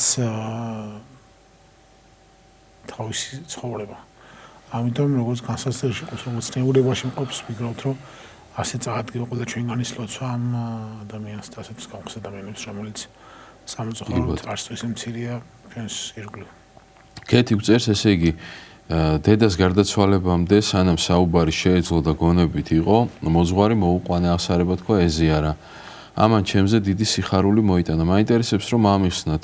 თავისი ცხოვრება. ამიტომ როგორც განსაცდელში ყავს, როგორც ნეულებაში მყოფს, ვიგროვთ, რომ ასე წაადგება ყველა ჩვენგანის ლოცვა ამ ადამიანს და ასეთ მსგავს ადამიანებს, რომელიც სამწუხაროდ არც ისე მცირეა ჩვენს ირგვლივ. კეთი გწერს, ესე იგი, დედას გარდაცვალებამდე სანამ საუბარი შეეძლო და გონებით იყო, მოძღვარი მოუყვანე აღსარება თქვა ეზიარა. ამან ჩემზე დიდი სიხარული მოიტანა. მაინტერესებს რომ ამიხსნათ.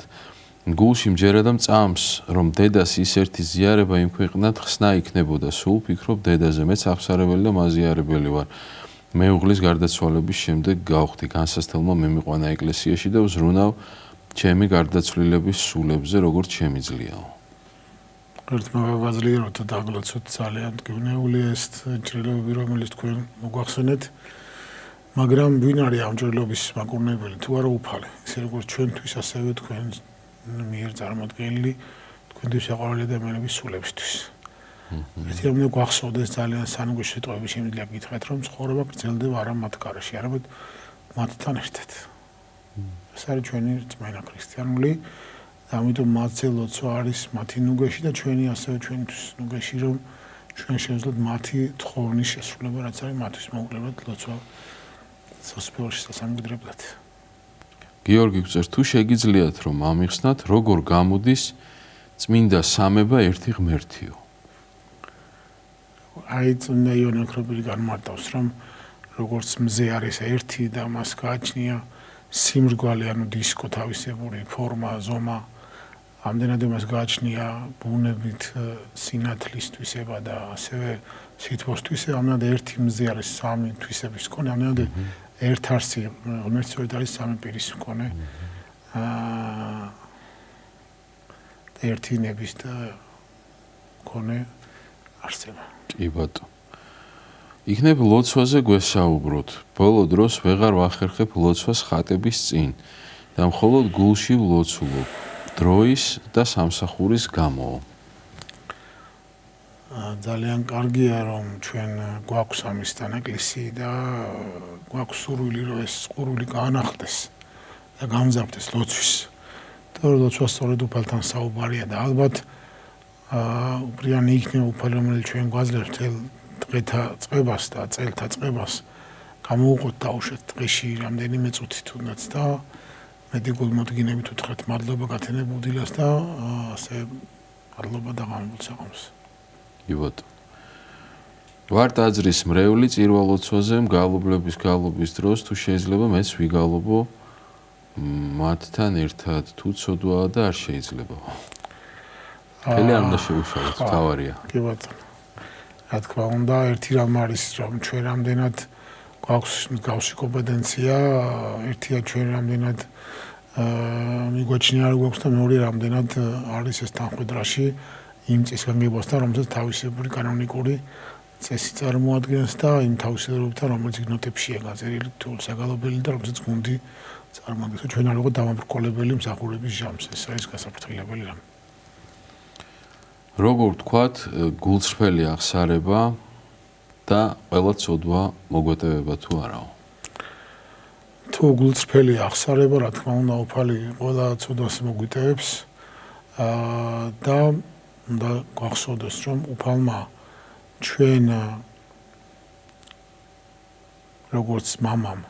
გულში მჯერა და მწამს, რომ დედას ის ერთი ზიარება იმქვეყნად ხსნა იქნებოდა. სულ ფიქრობ დედაზე, მეც აღსარებელი და მაზიარებელი ვარ. მეუღლის გარდაცვალების შემდეგ გავხდი განსასწრებმა მემიყვანა ეკლესიაში და ვზრუნავ ჩემი გარდაცვლილების სულებზე, როგორც შემიძლიაო. ერთმა ვაძლიეროთ და დაგლოცოთ ძალიან გევნეულია ეს ჭრილობები, რომელიც თქვენ მოგვახსენეთ, მაგრამ ვინ არის ამ ჭრილობის მაკურნებელი, თუ არა უფალი, ისე როგორც ჩვენთვის, ასევე თქვენ მიერ წარმოდგენილი თქვენთვის საყვარელი ადამიანების სულებისთვის. ერთი რომ გვახსოვდეს ძალიან სანუგო შეტყობები შემიძლია გითხრათ, რომ ცხოვრება გრძელდება არა მათ კარაში, არამედ მათთან ერთად. ეს არის ჩვენი რწმენა ქრისტიანული. ამიტომ მათზე ლოცვა არის მათი ნუგეში და ჩვენი ასევე ჩვენთვის ნუგეში, რომ ჩვენ შევძლოთ მათი თხოვნის შესრულება, რაც არის მათთვის მოუკლებლად ლოცვა სასწაულში სასამგდრებლად. გიორგი გწერს, თუ შეგიძლიათ რომ ამიხსნათ, როგორ გამოდის წმინდა სამება ერთი ღმერთიო. აი წმინდა იონე ოქროპირი განმარტავს, რომ როგორც მზე არის ერთი და მას გააჩნია სიმრგვალე, ანუ დისკო თავისებური ფორმა, ზომა, ამდენად მას გააჩნია ბუნებით სინათლის თვისება და ასევე სითბოს თვისება, ამდენად ერთი მზე არის სამი თვისების მქონე, ამდენად ერთ არსი ღმერთს ერთ არის სამი პირის მქონე. ერთი ნების და მქონე არსება. კი ბატონო. იქნებ ლოცვაზე გვესაუბროთ. ბოლო დროს ვეღარ ვახერხებ ლოცვას ხატების წინ და მხოლოდ გულში ვლოცულობ. დროის და სამსახურის გამო. ძალიან კარგია რომ ჩვენ გვაქვს ამისთან ეკლესია და გვაქვს სურვილი რომ ეს ყურვილი გაანახდეს და გამზარდეს ლოცვის. და ლოცვა სწორედ უფალთან საუბარია და ალბათ უბრიანი იქნება უფალი რომელიც ჩვენ გვაძლევს დღეთა წყებას და წელთა წყებას გამოვუყოთ დაუშვათ დღეში რამდენიმე წუთი თუნდაც და მეტი გულმოდგინებით უთხრათ მადლობა გათენებულ დილას და ასე მადლობა და გამებულ საღამოს. იბოთ. ვარ ტაძრის მრევლი წირვა ლოცვაზე მგალობლების გალობის დროს თუ შეიძლება მეც ვიგალობო მათთან ერთად თუ ცოდვაა და არ შეიძლება. ხელი არ უნდა შეუშალოთ, თავარია. კი ბატონო. რა თქმა უნდა, ერთი რამ არის რომ ჩვენ რამდენად გვაქვს მსგავსი კომპეტენცია, ერთია ჩვენ რამდენად მიგვაჩნია არ გვაქვს და მეორე რამდენად არის ეს თანხმდრაში იმ წესგანგებასთან, რომელსაც თავისებური კანონიკური წესი წარმოადგენს და იმ თავისებურებთან, რომელიც ნოტებშია გაწერილი თუ საგალობელი და რომელსაც გუნდი წარმოადგენს. ჩვენ არ ვიყოთ დამაბრკოლებელი მსახურების ჟამს, ეს არის გასაფრთხილებელი რამ. როგორ ვთქვათ, გულწრფელი აღსარება და ყველა ცოდვა მოგვეტევება თუ არაო? თუ გულწრფელი აღსარება, რა თქმა უნდა, უფალი ყველა ცოდვას მოგვიტევებს და უნდა გვახსოვდეს, რომ უფალმა ჩვენ როგორც მამამ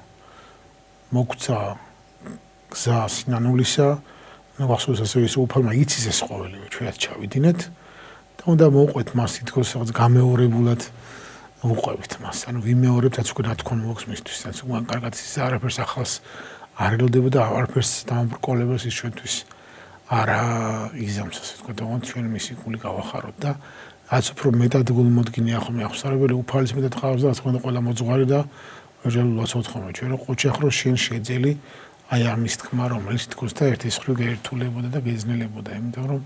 მოგცა გზა სინანულისა, უნდა გვახსოვდეს ასევე ის უფალმა იცის ეს ყოველივე, ჩვენაც ჩავიდინეთ და უნდა მოვყვეთ მას თითქოს რაღაც გამეორებულად ვუყვებით მას. ანუ ვიმეორებთ, რაც უკვე ნათქვამი მოაქვს მისთვის, რაც უკვე კარგად ის არაფერს ახალს არ ელოდება და არაფერს დამაბრკოლებელს ის ჩვენთვის არა იზამს, ასე ვთქვათ, თუმცა ჩვენ მისი გული გავახაროთ და რაც უფრო მეტად გულმოდგინე ახლა მე აღსარებელი უფალის მეტად ხავს და რა თქმა უნდა ყველა მოძღვარი და ვეჟელულაც ოთხმე ჩვენ რომ ყოჩახრო შენ შეძელი აი ამის თქმა რომელიც თქოს და ერთის ხრი გაერთულებოდა და გეძნელებოდა იმიტომ რომ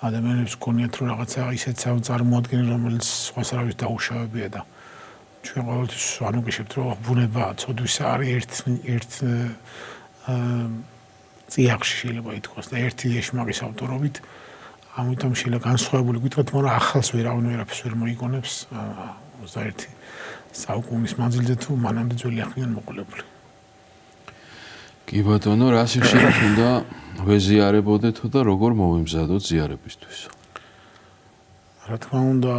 ადამიანებს გქონიათ რომ რაღაცა ისეთ წარმოადგენენ რომელიც სხვას არავის დაუშავებია და ჩვენ ყოველთვის ანუ გიშებთ რომ ბუნება ცოდვისა არის ერთ წიაღში შეიძლება ითქვას და ერთი ეშმაკის ავტორობით ამიტომ შეიძლება განსხვავებული გითხრათ მაგრამ ახალს ვერაფერს ვერ მოიგონებს 21 საუკუნის მანძილზე თუ მანამდე ძველი ახლიდან მოყოლებული კი ბატონო, რა სიხშირით უნდა ვეზიარებოდეთო და როგორ მოვიმზადოთ ზიარებისთვის? რა თქმა უნდა,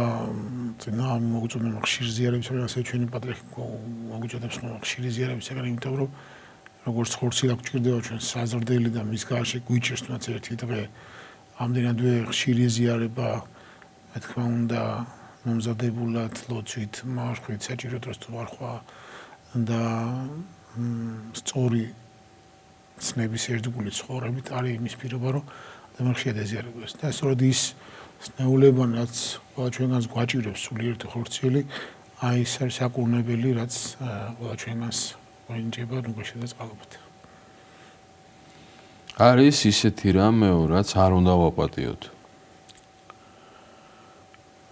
წინა მოგწოდება ხშირი ზიარების, ასე ჩვენი პატრიარქი მოგწოდებს ხშირი ზიარების, ეგრე იმიტომ რომ როგორც ხორცი დაგჭირდება ჩვენ საზრდელი და მის გარშე გვიჭირს თუნდაც ერთი დღე ამდენადვე ხშირი ზიარება, რა თქმა უნდა, მომზადებულად, ლოცვით, მარხვით, საჭირო დროს თუ მარხვა და სწორი ცნების ერთგული ცხოვრებით არის იმის პირობა რომ ადამიანს შეადეზიარებოს და სწორედ ის ცნეულება რაც ყველა ჩვენგანს გვაჭირებს სულიერ ხორციელი აი ეს არის საკურნებელი რაც ყველა ჩვენგანს გვენიჭება ნუგეში და წყალობით არის ისეთი რამეო რაც არ უნდა ვაპატიოთ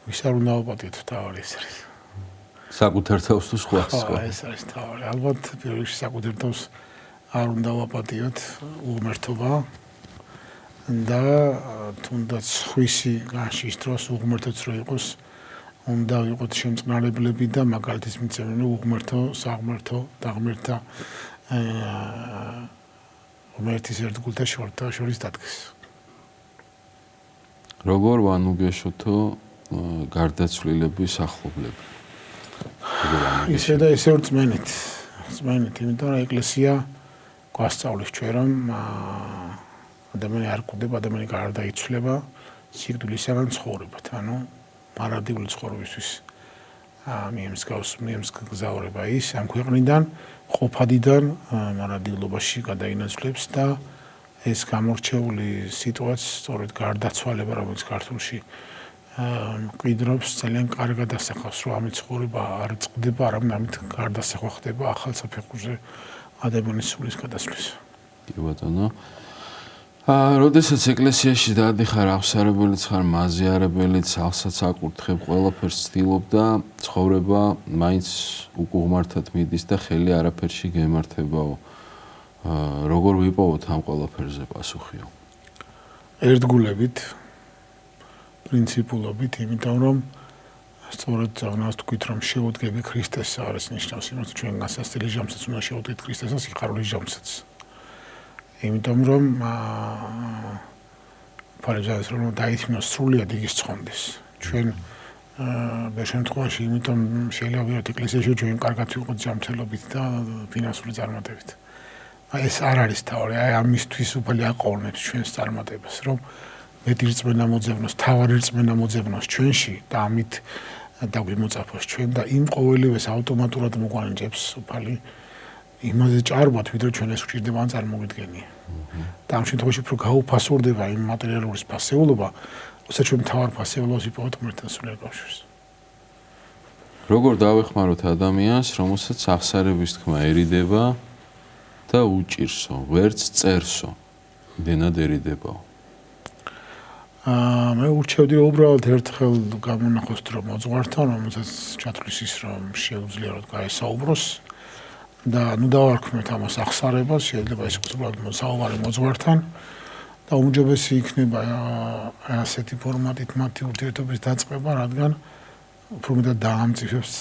ვის არ უნდა ვაპატიოთ თავი ეს არის საკუთარ თავს თუ სხვას ეს არის თავი ალბათ პირველ რიგში საკუთარ თავს არ უნდა ვაპატიოთ უღმერთობა და თუნდაც ხვისი განშის დროს უღმერთოც რო იყოს უნდა ვიყოთ შემწყნარებლები და მაგალითის მიცემენ უღმერთო საღმერთო დაღმერთა ღმერთის ერთგულთა შორის დადგეს როგორ ვანუგეშოთო გარდაცვლილების ახლობლები ისე და ისე რწმენით იმიტომ რომ ეკლესია გვასწავლის ჩვენ რომ ადამიანი არ კვდება, ადამიანი გარდაიცვლება სიკვდილისაგან ცხოვრებად, ანუ მარადიული ცხოვრებისთვის მიემსგზავრება ის ამ ქვეყნიდან ყოფადიდან მარადილობაში გადაინაცვლებს და ეს გამორჩეული სიტუაცია სწორედ გარდაცვალება რომელიც ქართულში მყიდრობს ძალიან კარგად ასახავს რომ ამით ცხოვრება არ წყდება, არამედ ამით გარდასახვა ხდება ახალ საფეხურზე ადამიანის სულის გადასვლის. კი ბატონო. როდესაც ეკლესიაში დადიხარ, აღსარებელიც ხარ, მაზიარებელიც, ალსაც აკურთხებ, ყველაფერს ცდილობ და ცხოვრება მაინც უკუღმართად მიდის და ხელი არაფერში გემართებაო. როგორ ვიპოვოთ ამ ყველაფერზე პასუხიო? ერთგულებით, პრინციპულობით, იმიტომ რომ სწორედ აღნას თქვით რომ შევუდგები ქრისტეს არის ნიშნავს იმას ჩვენ გასასწრელი ჟამსაც უნდა შევუდგეთ ქრისტესა სიხარულის ჟამსაც იმიტომ რომ პარიზას რომ დაითმოს სრულიად იგის ცხონდეს ჩვენ ბეშემთხვევაში იმიტომ შეიძლება ვიყოთ ეკლესიაში ჩვენ კარგად ვიყოთ ჯანმრთელობით და ფინანსური წარმატებით ეს არ არის თავი აი ამისთვის უფალი აყოლნებს ჩვენს წარმატებას რომ მეტი რწმენა მოძებნოს თავარი რწმენა მოძებნოს ჩვენში და ამით დაგვიმოწაფოს ჩვენ და იმ ყოველივეს ავტომატურად მოგვანიჭებს უფალი იმაზე ჭარბად ვიდრე ჩვენ ეს გვჭირდება ან წარმოგიდგენია და ამ შემთხვევაში უფრო გაუფასურდება იმ მატერიალური ფასეულობა როცა ჩვენ თავარ ფასეულობას ვიპოვოთ ღმერთთან სულიერ კავშირს როგორ დავეხმაროთ ადამიანს რომელსაც აღსარების თქმა ერიდება და უჭირსო ვერც წერსო დენადერიდებაო მე ურჩევდი რომ უბრალოდ ერთხელ გამონახოს რომ მოძღვართან რომელსაც ჩათვლის ის რომ შეუძლია რომ გაესაუბროს და ნუ დავარქმევთ ამას აღსარებას შეიძლება ეს უბრალოდ საუბარი მოძღვართან და უმჯობესი იქნება ასეთი ფორმატით მათი ურთიერთობის დაწყება რადგან უფრო მეტად დაამწიფებს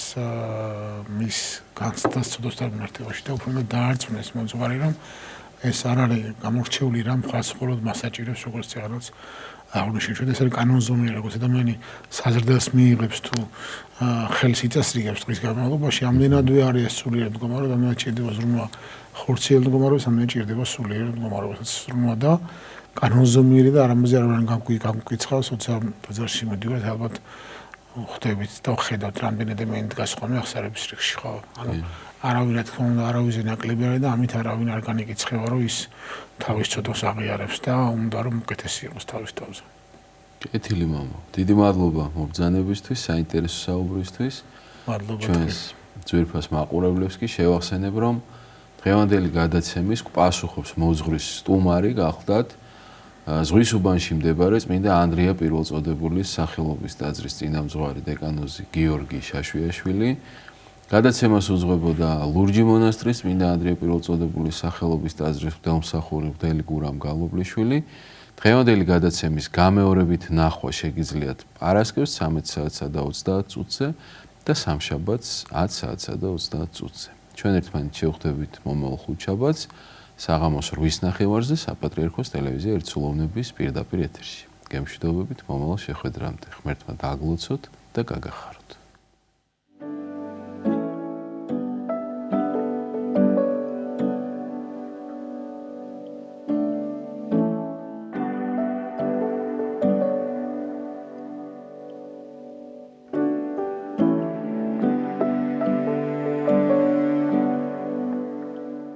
მის განცდას ცოდოსთან მიმართებაში და უფრო მეტად დაარწმუნებს მოძღვარი რომ ეს არ არის გამორჩეული რამ ხალხს მხოლოდ მასაჭირებს როგორც წეგანაც აღნიშნეთ ეს არის კანონზომიერი როგორც ადამიანი საზრდელს მიიღებს თუ ხელს იწასრიგებს დღის განმავლობაში ამდენადვე არის ეს სულიერ მდგომარეობა ამიტომ ჭირდება ზრუნვა ხორციელ მდგომარეობას ამიტომ ჭირდება სულიერ მდგომარეობასაც ზრუნვა და კანონზომიერი და არამაზე არ განკვიცხავს როცა ბაზარში მიდივართ ალბათ ხვდებით და ხედავთ რამდენი ადამიანი დგას ხოლმე აღსარების რიგში ხო ანუ არავინ რა თქმა უნდა არავის ნაკლები არის და ამით არავინ არ განიკიცხება რომ ის თავის ცოდვას აღიარებს და უნდა რომ უკეთესი იყოს თავის თავზე. კეთილი მამა. დიდი მადლობა მობრძანებისთვის, საინტერესო საუბრისთვის. მადლობა. ჩვენს ძვირფას მაყურებლებს კი შევახსენებ, რომ დღევანდელი გადაცემის პასუხობს მოძღვრის სტუმარი გახლდათ ზღვის უბანში მდებარე წმინდა ანდრია პირველწოდებულის სახელობის ტაძრის წინამძღვარი დეკანოზი გიორგი შაშვიაშვილი. გადაცემას უძღვებოდა ლურჯი მონასტრის წმინდა ანდრია პირველწოდებულის სახელობის ტაძრის მღვდელმსახური მღვდელი გურამ გალობლიშვილი. დღევანდელი გადაცემის გამეორებით ნახვა შეგიძლიათ პარასკევს 13 საათსა და 30 წუთზე და სამშაბათს 10 საათსა და 30 წუთზე. ჩვენ ერთმანეთს შევხვდებით მომავალ ხუთშაბათს საღამოს 8:30-ზე საპატრიარქოს ტელევიზია ერთსულოვნების პირდაპირ ეთერში. გემშვიდობებით მომავალ შეხვედრამდე. ღმერთმა დაგლოცოთ და გაგახაროთ.